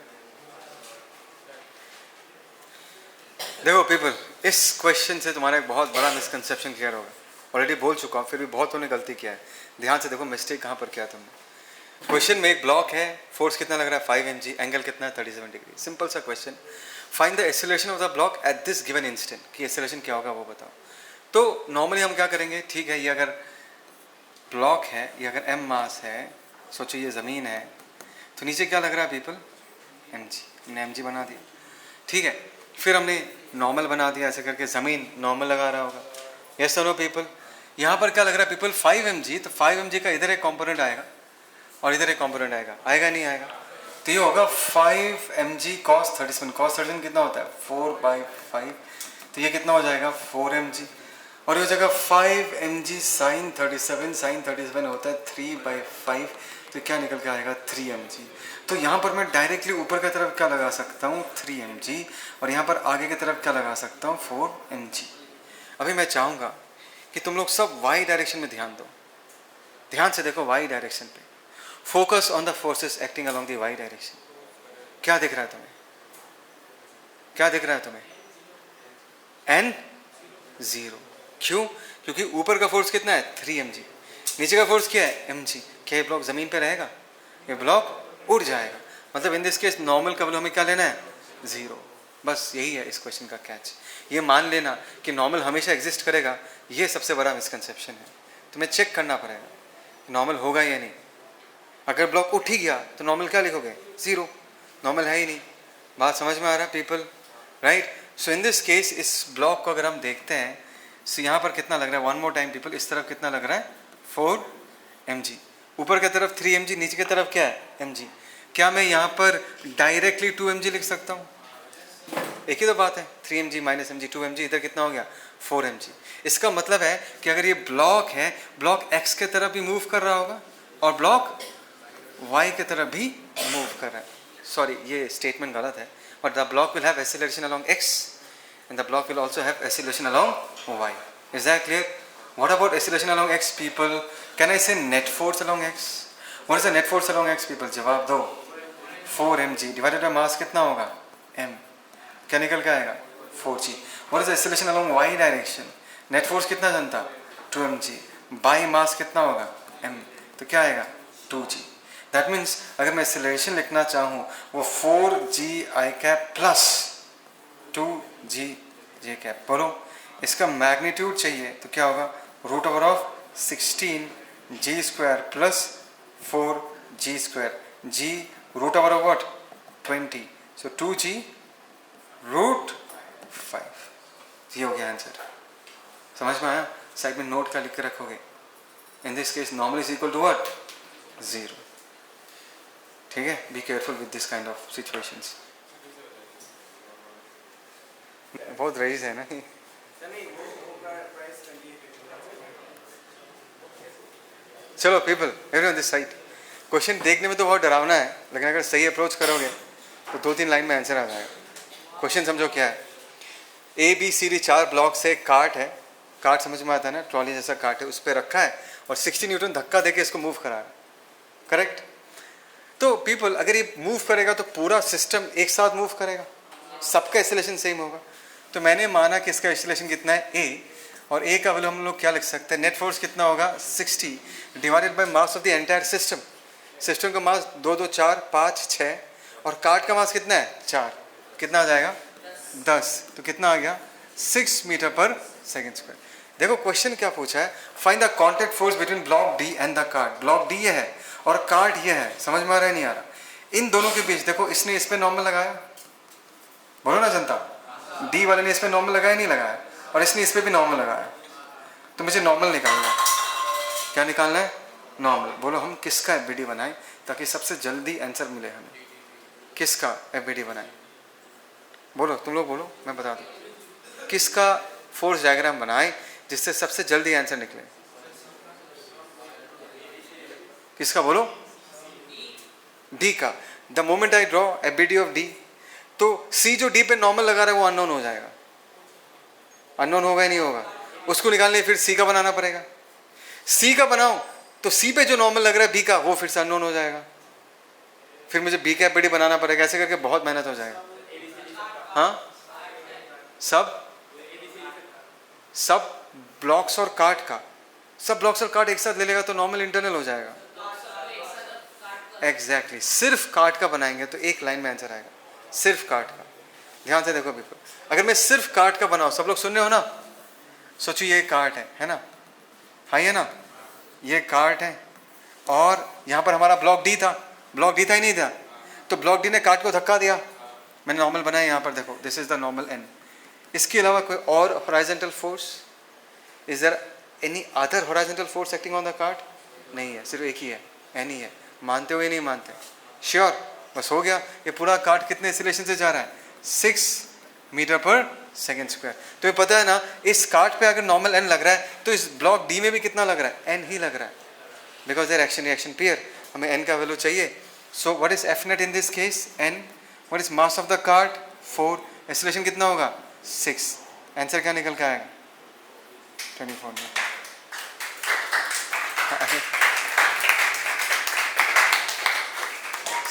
देखो पीपल, इस क्वेश्चन से तुम्हारा एक बहुत बड़ा मिसकंसेप्शन क्लियर होगा। ऑलरेडी बोल चुका हूँ, फिर भी बहुत तुमने गलती किया है। ध्यान से देखो मिस्टेक कहाँ पर किया तुमने। क्वेश्चन में एक ब्लॉक है, फोर्स कितना लग रहा है 5 mg, एंगल कितना है 37 डिग्री। सिंपल सा question, find the acceleration of the block at this given instant. कि एक्सेलरेशन क्या होगा वो बताओ। तो नॉर्मली हम क्या करेंगे, ठीक है, ये अगर ब्लॉक है, ये अगर m मास है, सोचो ये ज़मीन है, तो नीचे क्या लग रहा है पीपल, mg। हमने mg बना दिया, ठीक है। फिर हमने नॉर्मल बना दिया, ऐसे करके ज़मीन नॉर्मल लगा रहा होगा। यस सर, पीपल यहाँ पर क्या लग रहा है पीपल, 5 mg। तो 5 mg का इधर एक कॉम्पोनेंट आएगा और इधर एक कॉम्पोनेंट आएगा, आएगा नहीं आएगा? तो ये होगा 5 mg cos 37। cos 37 कितना होता है, 4/5। तो ये कितना हो जाएगा, 4 mg। और ये हो जाएगा 5 mg sin 37। sin 37 होता है 3/5। तो क्या निकल के आएगा, 3 mg। तो यहाँ पर मैं डायरेक्टली ऊपर की तरफ क्या लगा सकता हूँ, 3 mg, और यहाँ पर आगे की तरफ क्या लगा सकता हूँ, 4 mg। अभी मैं चाहूँगा कि तुम लोग सब y डायरेक्शन में ध्यान दो। ध्यान से देखो y डायरेक्शन पे, focus on the forces acting along the y direction. क्या दिख रहा है तुम्हें, क्या दिख रहा है तुम्हें, N0। क्यों? क्योंकि ऊपर का फोर्स कितना है, 3 mg, नीचे का फोर्स क्या है, mg। क्या ये ब्लॉक जमीन पे रहेगा, ये ब्लॉक उड़ जाएगा। मतलब इन दिस केस नॉर्मल का वैल्यू हमें क्या लेना है, 0। बस यही है इस क्वेश्चन का कैच। ये मान लेना कि नॉर्मल हमेशा एग्जिस्ट करेगा, ये सबसे बड़ा मिसकंसेप्शन है। तुम्हें चेक करना पड़ेगा नॉर्मल होगा या नहीं। अगर ब्लॉक उठ ही गया तो नॉर्मल क्या लिखोगे, 0। नॉर्मल है ही नहीं। बात समझ में आ रहा है people, right? So in this case इस ब्लॉक को अगर हम देखते हैं, सो यहाँ पर कितना लग रहा है, वन मोर टाइम पीपल, इस तरफ कितना लग रहा है, 4 mg। ऊपर की तरफ 3 mg, नीचे की तरफ क्या है, mg। क्या मैं यहाँ पर डायरेक्टली 2 mg लिख सकता हूँ? एक ही तो बात है, 3 mg माइनस mg 2 mg, इधर कितना हो गया, 4 mg। इसका मतलब है कि अगर ये ब्लॉक है, ब्लॉक x के तरफ भी मूव कर रहा होगा और ब्लॉक y की तरफ भी मूव कर रहा है। सॉरी, ये स्टेटमेंट गलत है, but the block will have acceleration along x and the block will also have acceleration along y. Is that clear? What about acceleration along x, people? Can I say net force along x? What is the net force along x, people? जवाब दो। 4 mg divided by mass कितना होगा, m। क्या निकल के आएगा, 4g। What is the acceleration along y direction? Net force कितना जनता, 2 mg by mass कितना होगा, m। तो क्या आएगा, 2g। That means अगर मैं acceleration लिखना चाहूँ वो 4g i cap plus 2g j कैप। बोलो इसका मैग्नीट्यूड चाहिए तो क्या होगा, root over of 16 g square plus 4 g square, g root over of what, 20। So 2g root 5। ये हो गया आंसर। समझ में आया? साइड में नोट का लिख के रखोगे। In this case normal is equal to what, 0। ठीक है, be careful with this kind of situations. बहुत रईस है ना। चलो people, everyone this side, question देखने में तो बहुत डरावना है, लेकिन अगर सही अप्रोच करोगे तो 2-3 लाइन में आंसर आ जाएगा। क्वेश्चन समझो क्या है, ABCD 4 ब्लॉक से एक कार्ट है। कार्ट समझ में आता है ना, ट्रॉली जैसा कार्ट है, उस पर रखा है और 60 न्यूटन धक्का देके इसको मूव करा है, करेक्ट? तो पीपल अगर ये मूव करेगा तो पूरा सिस्टम एक साथ मूव करेगा, सबका एक्सीलरेशन सेम होगा। तो मैंने माना कि इसका एक्सीलरेशन कितना है, a, और a का वैल्यू हम लोग क्या लिख सकते हैं, नेट फोर्स कितना होगा, 60 divided by mass of the entire system. System का मास 2, 2, 4, 5, 6, और कार्ट का मास कितना है, 4। कितना आ जाएगा, 10। तो कितना आ गया, 6 मीटर पर सेकेंड स्क्वायर। देखो क्वेश्चन क्या पूछा है, find the contact force between block D and the card. Block D ये है और कार्ड ये है, समझ में आ रहा है नहीं आ रहा? इन दोनों के बीच देखो, इसने इस पे नॉर्मल लगाया, बोलो ना जनता, डी वाले ने इस पे नॉर्मल लगाया नहीं लगाया, और इसने इस पे भी नॉर्मल लगाया, तो मुझे नॉर्मल निकालना है। क्या निकालना है? नॉर्मल। बोलो हम किसका एफबीडी बनाएं ताकि सबसे जल्दी आंसर मिले हमें? किसका एफबीडी बनाएं? बोलो तुम लोग बोलो, मैं बता दूं। किसका फोर्स डायग्राम बनाएं जिससे सबसे जल्दी आंसर निकले? किसका बोलो? डी का। The moment I draw FBD of D, तो सी जो डी पे नॉर्मल लगा रहा है वो अननोन हो जाएगा। अननोन होगा या नहीं होगा? उसको निकालने फिर सी का बनाना पड़ेगा। सी का बनाओ तो सी पे जो नॉर्मल लग रहा है बी का, वो फिर से अननोन हो जाएगा। फिर मुझे बी का एफबीडी बनाना पड़ेगा। ऐसे करके बहुत मेहनत हो जाएगा। हाँ, सब ब्लॉक्स और कार्ड का, सब ब्लॉक्स और कार्ड एक साथ ले लेगा तो नॉर्मल इंटरनल हो जाएगा। एग्जैक्टली सिर्फ कार्ड का बनाएंगे तो एक लाइन में आंसर आएगा, सिर्फ कार्ड का। ध्यान से देखो पीपल, अगर मैं सिर्फ कार्ड का बनाऊं, सब लोग सुन रहे हो ना? सोचो ये कार्ड है ना? हाँ है ना? ये कार्ड है और यहाँ पर हमारा ब्लॉक डी था। ब्लॉक डी था ही नहीं था, तो ब्लॉक डी ने कार्ड को धक्का दिया, मैंने नॉर्मल बनाया। यहाँ पर देखो, this is the normal N. इसके अलावा कोई और horizontal force? Is there any other horizontal force acting on the card? नहीं है, सिर्फ एक ही है, एन ही है। मानते हो या नहीं मानते? श्योर? बस हो गया। ये पूरा कार्ड कितने एक्सीलरेशन से जा रहा है? 6 मीटर पर सेकेंड स्क्वायर। तो ये पता है ना, इस कार्ड पे अगर नॉर्मल एन लग रहा है तो इस ब्लॉक डी में भी कितना लग रहा है? एन ही लग रहा है, because there action reaction pair. हमें एन का वैल्यू चाहिए। So what is F net in this case? N. What is mass of the card? 4। Acceleration कितना होगा? 6। आंसर क्या निकल के आएगा? 24 में।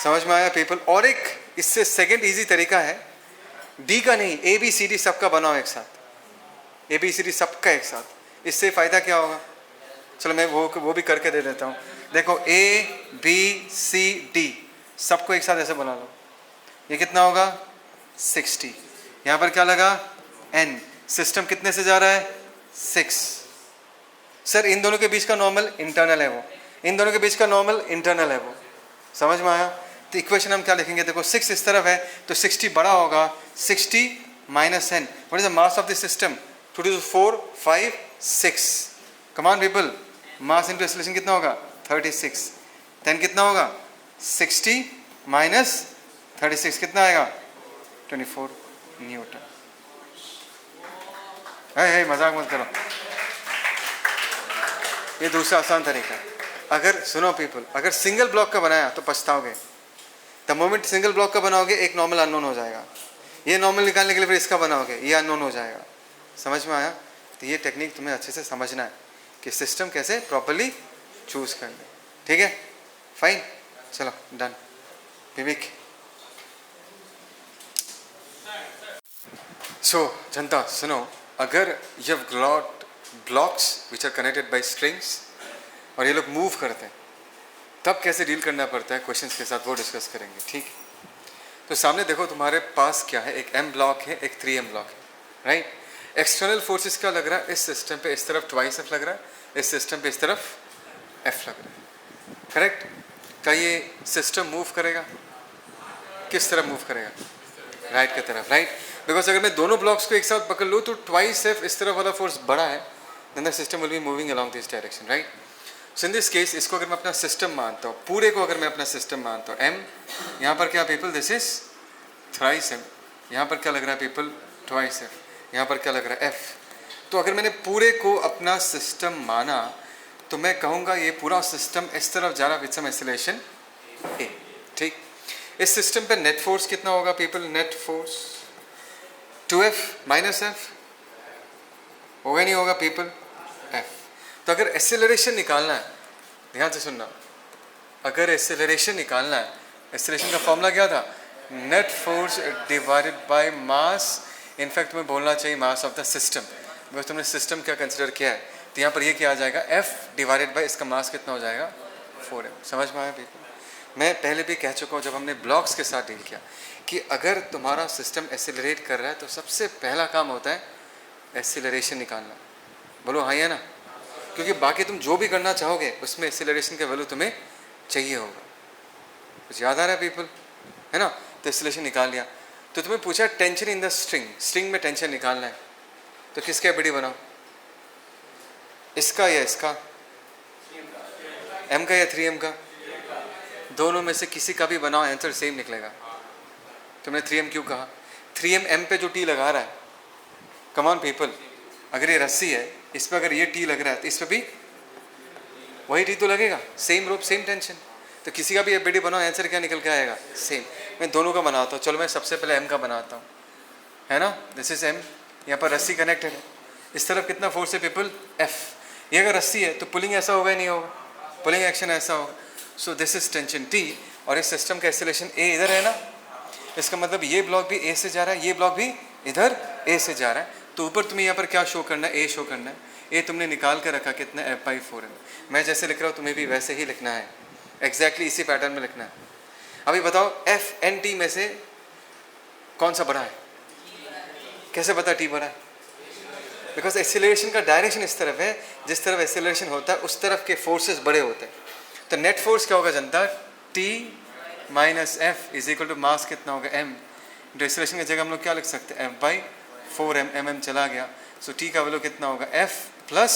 समझ में आया पीपल? और एक इससे सेकंड इजी तरीका है, डी का नहीं, ए बी सी डी सबका बनाओ एक साथ। ए बी सी डी सबका एक साथ। इससे फायदा क्या होगा? चलो मैं वो भी करके दे देता हूँ। देखो ए बी सी डी सबको एक साथ ऐसे बना लो। ये कितना होगा? 60। यहाँ पर क्या लगा? एन। सिस्टम कितने से जा रहा है? 6। सर इन दोनों के बीच का नॉर्मल इंटरनल है वो, इन दोनों के बीच का नॉर्मल इंटरनल है वो। समझ में आया? तो इक्वेशन हम क्या लिखेंगे? देखो 6 इस तरफ है तो 60 बड़ा होगा, 60 minus N. What is the mass of the system? 2 to 4 5 6। Come on people, mass into acceleration कितना होगा? 36। 10 कितना होगा? 60 माइनस 36 कितना आएगा? 24 न्यूटन। है मजाक मत करो, ये दूसरा आसान तरीका। अगर सुनो पीपल, अगर सिंगल ब्लॉक का बनाया तो पछताओगे। द मोमेंट सिंगल ब्लॉक का बनाओगे एक नॉर्मल अननोन हो जाएगा, ये नॉर्मल निकालने के लिए फिर इसका बनाओगे, ये अननोन हो जाएगा। समझ में आया? तो ये टेक्निक तुम्हें अच्छे से समझना है कि सिस्टम कैसे प्रॉपरली चूज करना। ठीक है, फाइन, चलो डन। विवेक, सो जनता सुनो, अगर you have got blocks which are connected by strings और ये लोग मूव करते हैं, तब कैसे डील करना पड़ता है क्वेश्चंस के साथ, वो डिस्कस करेंगे। ठीक, तो सामने देखो तुम्हारे पास क्या है, एक एम ब्लॉक है, एक 3m ब्लॉक है, राइट। एक्सटर्नल फोर्सेस क्या लग रहा है? इस सिस्टम पे इस तरफ ट्वाइस एफ लग रहा है, इस सिस्टम पे इस तरफ एफ लग रहा है, करेक्ट। क्या ये सिस्टम मूव करेगा? किस तरफ मूव करेगा? राइट की तरफ, राइट। बिकॉज अगर मैं दोनों ब्लॉक्स को एक साथ पकड़ लूँ तो ट्वाइस एफ इस तरफ वाला फोर्स बड़ा है, then the system will be moving along this direction, right. So in this case इसको अगर मैं अपना सिस्टम मानता हूँ, पूरे को अगर मैं अपना सिस्टम मानता हूँ, एम, यहाँ पर क्या people? This is thrice M. यहाँ पर क्या लग रहा है पीपल? Twice F. यहाँ पर क्या लग रहा है? एफ। तो अगर मैंने पूरे को अपना सिस्टम माना तो मैं कहूँगा ये पूरा सिस्टम इस तरफ जा रहा है विद सम एक्सीलरेशन ए, ठीक। इस सिस्टम पे नेट फोर्स कितना होगा people? Net force 2f minus F होगा नहीं होगा पीपल? एफ। तो अगर एक्सेलरेशन निकालना है, ध्यान से सुनना, अगर एक्सेलरेशन निकालना है, एक्सेलरेशन का फॉर्मूला क्या था? Net force divided by mass. In fact तुम्हें बोलना चाहिए मास ऑफ द सिस्टम, बिकॉज तुमने सिस्टम क्या कंसिडर किया है। तो यहाँ पर ये क्या आ जाएगा? एफ डिवाइडेड बाय इसका मास कितना हो जाएगा? 4m। समझ में आया पीपल? मैं पहले भी कह चुका हूँ जब हमने ब्लॉक्स के साथ डील किया कि अगर तुम्हारा सिस्टम एक्सेलरेट कर रहा है तो सबसे पहला काम होता है एक्सेलरेशन निकालना। बोलो हाँ या ना, क्योंकि बाकी तुम जो भी करना चाहोगे उसमें एक्सेलरेशन का वैल्यू तुम्हें चाहिए होगा। कुछ याद आ रहा है पीपल, है ना? तो एक्सेलरेशन निकाल लिया। तो तुम्हें पूछा tension in the string, string में टेंशन निकालना है, तो किसका एबीडी बनाओ, इसका या इसका, एम का या 3m का? दोनों में से किसी का भी बनाओ, आंसर सेम निकलेगा। तुमने 3m क्यों कहा? 3m एम पे जो टी लगा रहा है, कम ऑन पीपल, अगर ये रस्सी है, इस पर अगर ये टी लग रहा है तो इस पर भी वही टी तो लगेगा, सेम रोप सेम टेंशन। तो किसी का भी एबीडी बनाओ, आंसर क्या निकल के आएगा? सेम। मैं दोनों का बनाता हूँ, चलो मैं सबसे पहले एम का बनाता हूँ, है ना? दिस इज एम, यहाँ पर रस्सी कनेक्टेड है, इस तरफ कितना फोर्स है पीपल? एफ। ये अगर रस्सी है तो पुलिंग ऐसा होगा या नहीं होगा? पुलिंग एक्शन ऐसा होगा। So this is tension T, और इस सिस्टम का एक्सेलरेशन ए इधर है ना, इसका मतलब ये ब्लॉक भी ए से जा रहा है, ये ब्लॉक भी इधर ए से जा रहा है। तो ऊपर तुम्हें यहाँ पर क्या शो करना है? ए शो करना है। ए तुमने निकाल कर रखा कितना? F/4m। मैं जैसे लिख रहा हूँ तुम्हें भी वैसे ही लिखना है, एग्जैक्टली इसी पैटर्न में लिखना है। अभी बताओ F/N/T में से कौन सा बड़ा है? कैसे पता टी बड़ा है? बिकॉज एक्सेलरेशन का डायरेक्शन इस तरफ है, जिस तरफ एक्सेलरेशन होता है उस तरफ के फोर्सेस बड़े होते हैं। तो नेट फोर्स क्या होगा जनता? T minus F is equal to mass कितना होगा? M। एक्सेलरेशन की जगह हम लोग क्या लिख सकते हैं? F/4m। mm चला गया, सो T का वैल्यू कितना होगा? F प्लस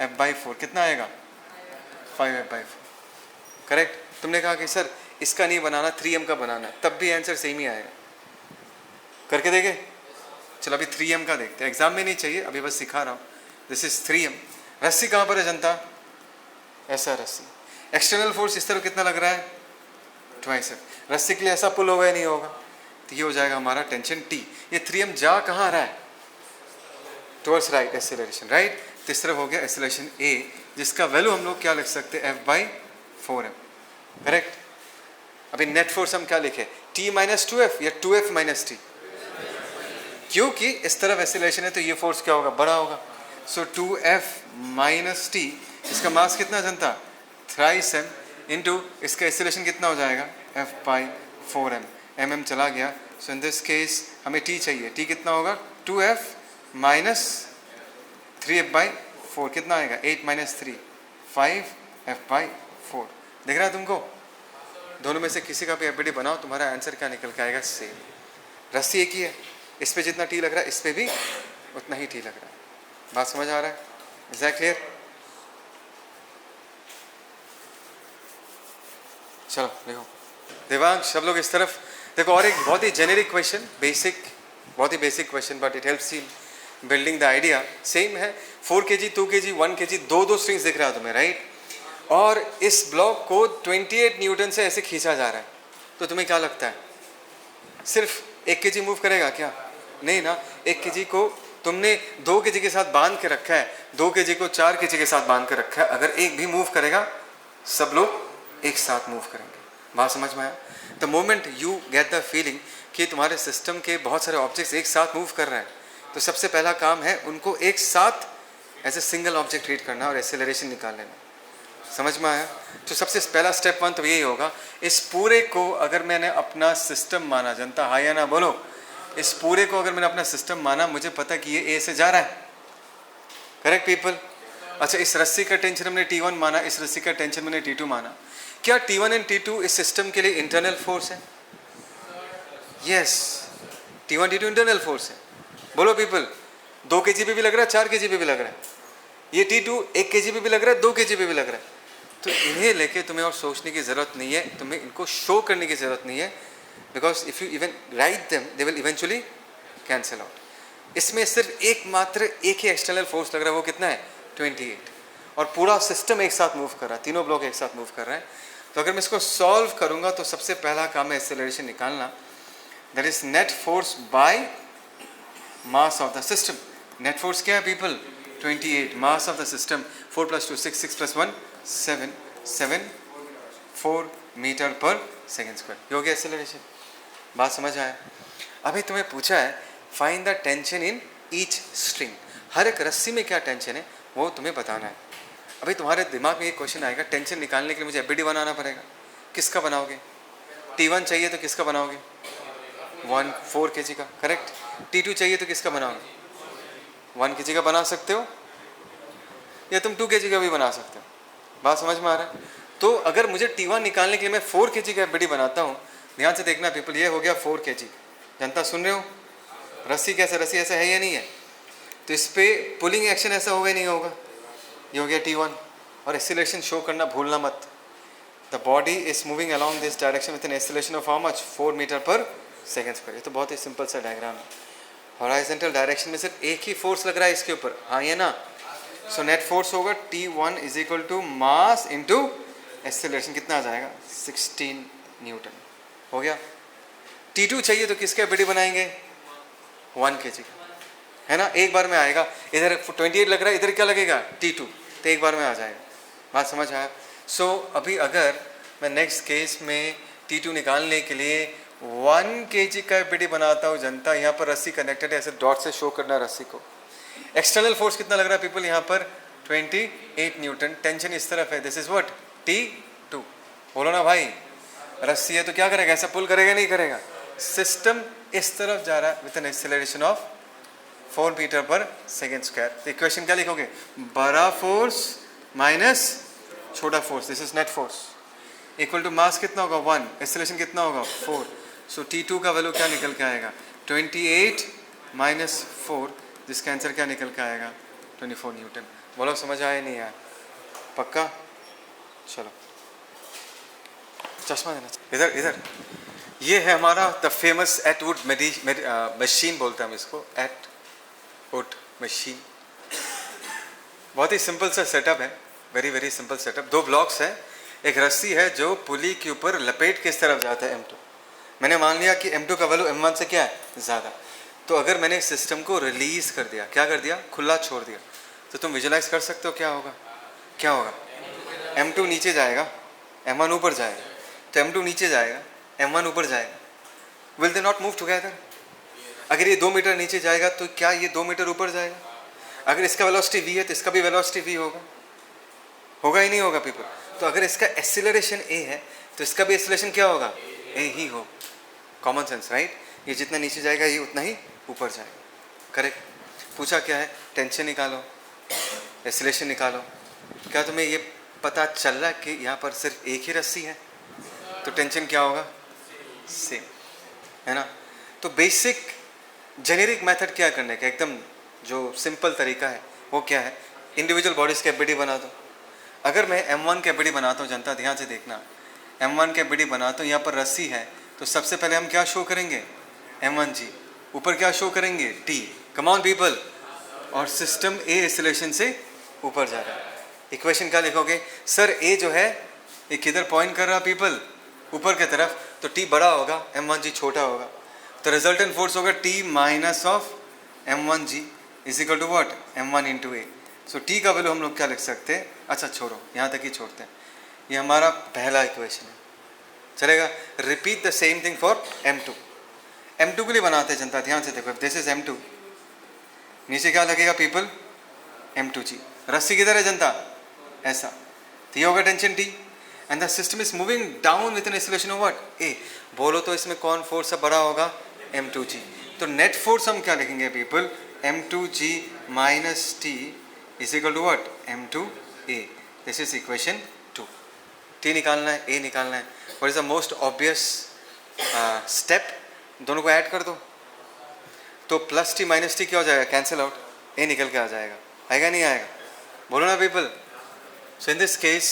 F/4 कितना आएगा? 5F/4। करेक्ट। तुमने कहा कि सर इसका नहीं बनाना, 3m का बनाना, तब भी आंसर सेम ही आएगा। करके देखे? चलो अभी 3m का देखते हैं, एग्जाम में नहीं चाहिए, अभी बस सिखा रहा हूँ। This is 3m। रस्सी कहाँ पर है जनता? ऐसा रस्सी। एक्सटर्नल फोर्स इस तरफ कितना लग रहा है? 2F। रस्सी के लिए ऐसा पुल होगा या नहीं होगा? तो ये हो जाएगा हमारा टेंशन T। ये 3m जा कहाँ रहा है? Towards right acceleration, right. तो इस तरफ हो गया एक्सेलरेशन A, जिसका वैल्यू हम लोग क्या लिख सकते हैं? F/4m। करेक्ट। अभी नेट फोर्स हम क्या लिखे? T माइनस 2F या 2F माइनस T? क्योंकि इस तरफ एक्सेलरेशन है तो ये फोर्स क्या होगा? बड़ा होगा। सो 2F माइनस T, इसका मास कितना जनता? थ्राइस m, इंटू इसका एक्सेलरेशन कितना हो जाएगा? F/4m। mm चला गया। सो इन दिस केस हमें T चाहिए। T कितना होगा? 2F माइनस 3F/4 कितना आएगा? 8 माइनस 3 5F/4। दिख रहा है तुमको? दोनों में से किसी का भी एबीडी बनाओ, तुम्हारा आंसर क्या निकल के आएगा? सेम। रस्सी एक ही है, इस पे जितना टी लग रहा है इस पे भी उतना ही टी लग रहा है। बात समझ आ रहा है? Is that clear? चलो देखो देवांश, सब लोग इस तरफ देखो। और एक बहुत ही जेनेरिक क्वेश्चन, बेसिक, बहुत ही basic question, but it helps in building the idea. Same है, 4 kg 2 kg 1 kg, दो स्ट्रिंग्स दिख रहा है तुम्हें, राइट? और इस ब्लॉक को 28 न्यूटन से ऐसे खींचा जा रहा है। तो तुम्हें क्या लगता है सिर्फ 1 kg मूव करेगा क्या? नहीं ना। 1 kg को तुमने 2 kg के साथ बांध के रखा है, 2 kg को 4 kg के साथ बांध के रखा है। अगर एक भी मूव करेगा सब लोग एक साथ मूव करेंगे। बात समझ में आया? The moment you get the feeling कि तुम्हारे सिस्टम के बहुत सारे ऑब्जेक्ट्स एक साथ मूव कर रहे हैं, तो सबसे पहला काम है उनको एक साथ as a single object treat करना और एक्सेलरेशन निकाल लेना। समझ में आया? तो सबसे पहला स्टेप 1 तो यही होगा, इस पूरे को अगर मैंने अपना सिस्टम माना, जनता हाँ या ना बोलो, इस पूरे को अगर मैंने अपना सिस्टम माना, मुझे पता कि ये ए से जा रहा है। Correct people? अच्छा, इस रस्सी का टेंशन हमने T1 माना, इस रस्सी का टेंशन मैंने T2 माना। क्या T1 एंड T2 इस सिस्टम के लिए इंटरनल फोर्स है? Yes, T1 T2 internal force है। बोलो पीपल, 2 kg पे भी लग रहा है, 4 kg पे भी लग रहा है। ये T2 1 kg पे भी लग रहा है, 2 kg पे भी लग रहा है। तो इन्हें लेके तुम्हें और सोचने की ज़रूरत नहीं है, तुम्हें इनको शो करने की ज़रूरत नहीं है, because if you even write them they will eventually cancel out. इसमें सिर्फ एक ही एक्सटर्नल फोर्स लग रहा है, वो कितना है? 28। और पूरा सिस्टम एक साथ मूव कर रहा है, तीनों ब्लॉक एक साथ मूव कर रहे हैं। तो अगर मैं इसको सॉल्व करूंगा तो सबसे पहला काम है एक्सेलरेशन निकालना, that is net force by mass of the system. Net force क्या है people? 28। Mass of the system 4 + 2 6, 6 + 1 7, 4 metre पर सेकेंड स्क्वायर। ये हो गया एक्सेलरेशन। बात समझ आया? अभी तुम्हें पूछा है find the tension in each string. हर एक रस्सी में क्या टेंशन है वो तुम्हें बताना है। अभी तुम्हारे दिमाग में एक क्वेश्चन आएगा, टेंशन निकालने के लिए मुझे एबीडी बनाना पड़ेगा। किसका बनाओगे? T1 चाहिए तो किसका बनाओगे? 4 kg का। करेक्ट। T2 चाहिए तो किसका बनाओगे? 1 kg का बना सकते हो या तुम 2 kg का भी बना सकते हो। बात समझ में आ रहा है? तो अगर मुझे T1 निकालने के लिए मैं 4 kg का एफबीडी बनाता हूँ, ध्यान से देखना पीपल, ये हो गया 4 kg। जनता सुन रहे हो? रस्सी कैसे, रस्सी ऐसा है या नहीं है? तो इस पे पुलिंग एक्शन ऐसा होगा या नहीं होगा? ये हो गया T1। और एक्सीलरेशन शो करना भूलना मत। The body is moving along this direction with an acceleration of how much, 4 metre पर सेकेंड स्क्वायर। ये तो बहुत ही सिंपल सा डायग्राम है। हॉराइजॉन्टल डायरेक्शन में सिर्फ एक ही फोर्स लग रहा है इसके ऊपर, हाँ ये ना। सो नेट फोर्स होगा T1 is equal to mass into acceleration. कितना आ जाएगा? 16 न्यूटन। हो गया। T2 चाहिए तो किसका एफबीडी बनाएंगे? 1 kg का, है ना? एक बार में आएगा। इधर 28 लग रहा है, इधर क्या लगेगा? T2, तो एक बार में आ जाएगा। बात समझ आया? सो अभी अगर मैं नेक्स्ट केस में T2 निकालने के लिए 1 kg का एफबीडी बनाता हूँ जनता, यहाँ पर रस्सी कनेक्टेड है, ऐसे डॉट से शो करना रस्सी को। एक्सटर्नल फोर्स कितना लग रहा है पीपल? यहाँ पर 28 न्यूटन। टेंशन इस तरफ है, दिस इज व्हाट? T2। बोलो ना भाई, रस्सी है तो क्या करेगा? ऐसा पुल करेगा नहीं करेगा? सिस्टम इस तरफ जा रहा है with an acceleration of 4 metre पर सेकेंड स्क्वायर। तो इक्वेशन क्या लिखोगे? बड़ा फोर्स माइनस छोटा force, this is net force, equal to mass कितना होगा? 1, एक्सेलरेशन कितना होगा? 4। सो T2 का वैल्यू क्या निकल के आएगा? 28 माइनस 4, जिसका आंसर क्या निकल के आएगा? 24 न्यूटन। बोलो समझ आया नहीं आया? पक्का? चलो चश्मा देना। इधर इधर, ये है हमारा द फेमस एटवुड मशीन बोलते हैं हम इसको, एटवुड मशीन। बहुत ही सिंपल सा सेटअप है, very very simple setup. 2 blocks है, एक रस्सी है जो पुली के ऊपर लपेट के इस तरफ जाता है M2। मैंने मान लिया कि M2 का वैल्यू M1 से क्या है? ज़्यादा। तो अगर मैंने सिस्टम को रिलीज कर दिया, क्या कर दिया? खुला छोड़ दिया, तो तुम विजुलाइज कर सकते हो क्या होगा? क्या होगा? M2 नीचे जाएगा, M1 ऊपर जाएगा। तो M2 नीचे जाएगा, M1 ऊपर जाएगा। Will they not move together? अगर ये 2 मीटर नीचे जाएगा तो क्या ये 2 मीटर ऊपर जाएगा? अगर इसका वेलोसिटी v है तो इसका भी वेलोसिटी v होगा, होगा ही नहीं होगा पीपल? तो अगर इसका एक्सीलरेशन a है तो इसका भी एक्सीलरेशन क्या होगा? a ही हो। Common sense, right? ये जितना नीचे जाएगा ये उतना ही ऊपर जाएगा। करेक्ट। पूछा क्या है? टेंशन निकालो, एक्सीलरेशन निकालो। क्या तुम्हें ये पता चल रहा है कि यहाँ पर सिर्फ एक ही रस्सी है? तो टेंशन क्या होगा? सेम, है ना? तो बेसिक जेनेरिक मेथड क्या करने का, एकदम जो सिंपल तरीका है वो क्या है? इंडिविजुअल बॉडीज के एफबीडी बना दो। अगर मैं M1 के एफबीडी बनाता हूँ जनता, ध्यान से देखना, M1 के एफबीडी बनाता हूँ, यहाँ पर रस्सी है, तो सबसे पहले हम क्या शो करेंगे? M1G। ऊपर क्या शो करेंगे? T। Come on people. और सिस्टम A एक्सीलरेशन से ऊपर जा रहा है। इक्वेशन क्या लिखोगे? सर A जो है ये किधर पॉइंट कर रहा है पीपल? ऊपर की तरफ। तो T बड़ा होगा, M1G छोटा होगा। तो रिजल्टेंट फोर्स होगा T minus of M1G is equal to what? M1 into A। So T का वैल्यू हम लोग क्या लिख सकते हैं? अच्छा छोड़ो, यहाँ तक ही छोड़ते हैं। ये हमारा पहला इक्वेशन है, चलेगा? Repeat the same thing for M2। M2 के लिए बनाते हैं जनता, ध्यान से देखो। दिस इज M2, नीचे क्या लगेगा पीपल? M2G। रस्सी किधर है जनता? ऐसा। तो ये होगा tension T and the system is moving down with an acceleration of what? A। बोलो तो इसमें कौन फोर्स सब बड़ा होगा? M2G। तो नेट फोर्स हम क्या लिखेंगे people? M2G minus T is equal to what? M2A। This is equation 2। T निकालना है, A निकालना है। What is the most obvious step? दोनों को ऐड कर दो, तो प्लस T माइनस T क्या हो जाएगा? कैंसिल आउट, A निकल के आ जाएगा। आएगा नहीं आएगा? बोलो ना people. So in this case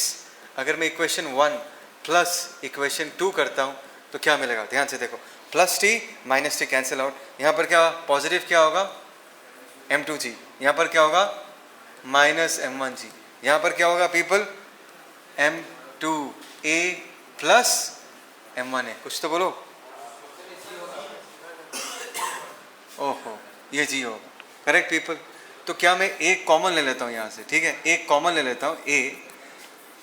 अगर मैं इक्वेशन 1 प्लस इक्वेशन 2 करता हूँ तो क्या मिलेगा? ध्यान से देखो, plus T minus T cancel out. यहाँ पर क्या पॉजिटिव क्या होगा? M2G। यहाँ पर क्या होगा? Minus M1G। यहाँ पर क्या होगा पीपल? M2A plus M1A। कुछ तो बोलो। ओहो, ये G होगा। Correct people. तो क्या मैं एक कॉमन ले लेता हूँ यहाँ से? ठीक है, एक कॉमन ले लेता हूँ A।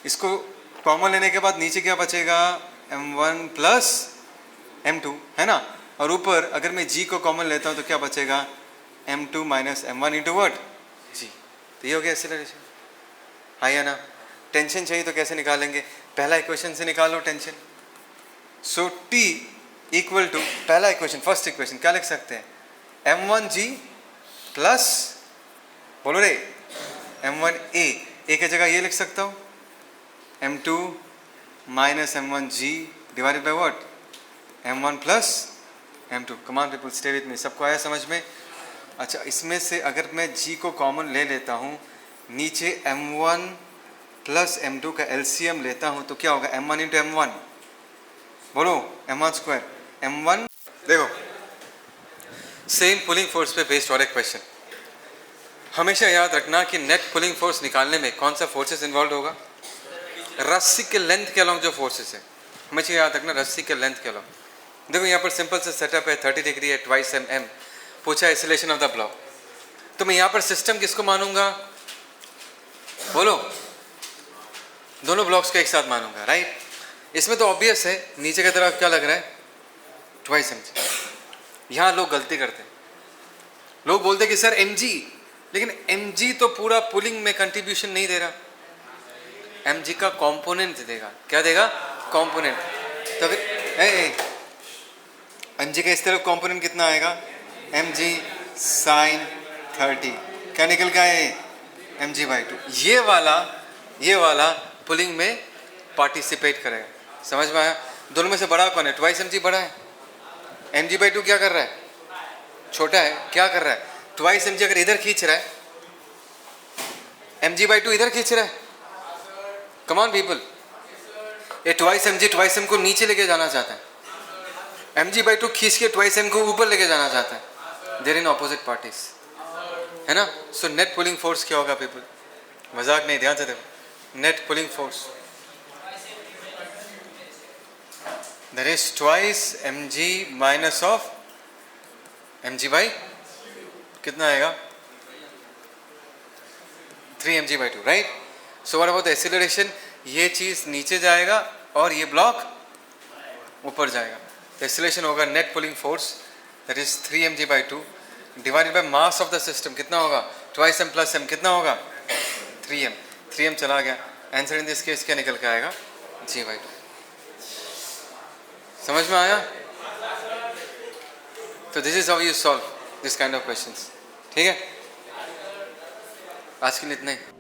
इसको कॉमन लेने के बाद नीचे क्या बचेगा? M1 प्लस M2, है ना? और ऊपर अगर मैं G को कॉमन लेता हूँ तो क्या बचेगा? M2 minus M1 into what? G। तो ये हो गया एक्सीलरेशन, हाँ या ना? टेंशन चाहिए तो कैसे निकालेंगे? पहला इक्वेशन से निकालो tension. So T equal to, पहला इक्वेशन, फर्स्ट इक्वेशन क्या लिख सकते हैं? M1G प्लस बोलो रे, m1a, ए की जगह ये लिख सकता हूँ m2 minus m1g divided by what, m1 plus m2। Come on people stay with me, सबको आया समझ में? अच्छा, इसमें से अगर मैं g को कॉमन ले लेता हूँ, नीचे m1 प्लस m2 का LCM लेता हूँ तो क्या होगा, m1 इंटू m1, बोलो m1 स्क्वायर m1। देखो सेम पुलिंग फोर्स पे बेस्ड और एक क्वेश्चन, हमेशा याद रखना कि नेट पुलिंग फोर्स निकालने में कौन सा फोर्सेस इन्वॉल्व होगा, रस्सी के लेंथ के अलॉन्ग जो फोर्सेस है, हमेशा याद रखना रस्सी के लेंथ के अलॉन्ग। देखो यहाँ पर सिंपल से सेटअप है, 30 डिग्री है, ट्वाइस mm, पूछा आइसोलेशन ऑफ द ब्लॉक, तो मैं यहाँ पर सिस्टम किसको मानूंगा, बोलो दोनों ब्लॉक्स को एक साथ मानूंगा, राइट। इसमें तो ऑब्वियस है, नीचे की तरफ क्या लग रहा है, ट्वाइस mg। यहाँ लोग गलती करते हैं, लोग बोलते हैं कि सर mg, लेकिन mg तो पूरा पुलिंग में कंट्रीब्यूशन नहीं दे रहा, mg का कंपोनेंट देगा। क्या देगा, कंपोनेंट। तो फिर mg का इस तरफ कंपोनेंट कितना आएगा, mg sin 30, क्या निकल का है, mg/2। ये वाला पुलिंग में पार्टिसिपेट करेगा, समझ में आया? दोनों में से बड़ा कौन है, ट्वाइस mg बड़ा है, mg/2 क्या कर रहा है, छोटा है, क्या कर रहा है, ट्वाइस mg अगर इधर खींच रहा है, mg/2 इधर खींच रहा है। कम ऑन पीपल, ये ट्वाइस m को नीचे लेके जाना चाहता है, mg/2 खींच के ट्वाइस m को ऊपर लेके जाना चाहता है, देयर इन ऑपोजिट पार्टीज, है ना। सो नेट पुलिंग फोर्स क्या होगा पीपल, मजाक नहीं, ध्यान से देखो, net pulling force that is twice mg minus of mg by कितना आएगा, 3 mg/2, right. So what about the acceleration, ये चीज नीचे जाएगा और ये ब्लॉक ऊपर जाएगा, एक्सीलरेशन होगा net pulling force that is 3 mg/2 divided by mass of the system, कितना होगा, ट्वाइस m प्लस m, कितना होगा, 3m चला गया, आंसर इन दिस केस क्या निकल के आएगा, g/2। समझ में आया? तो this is how you solve this kind of questions, ठीक है। आज के लिए इतना ही।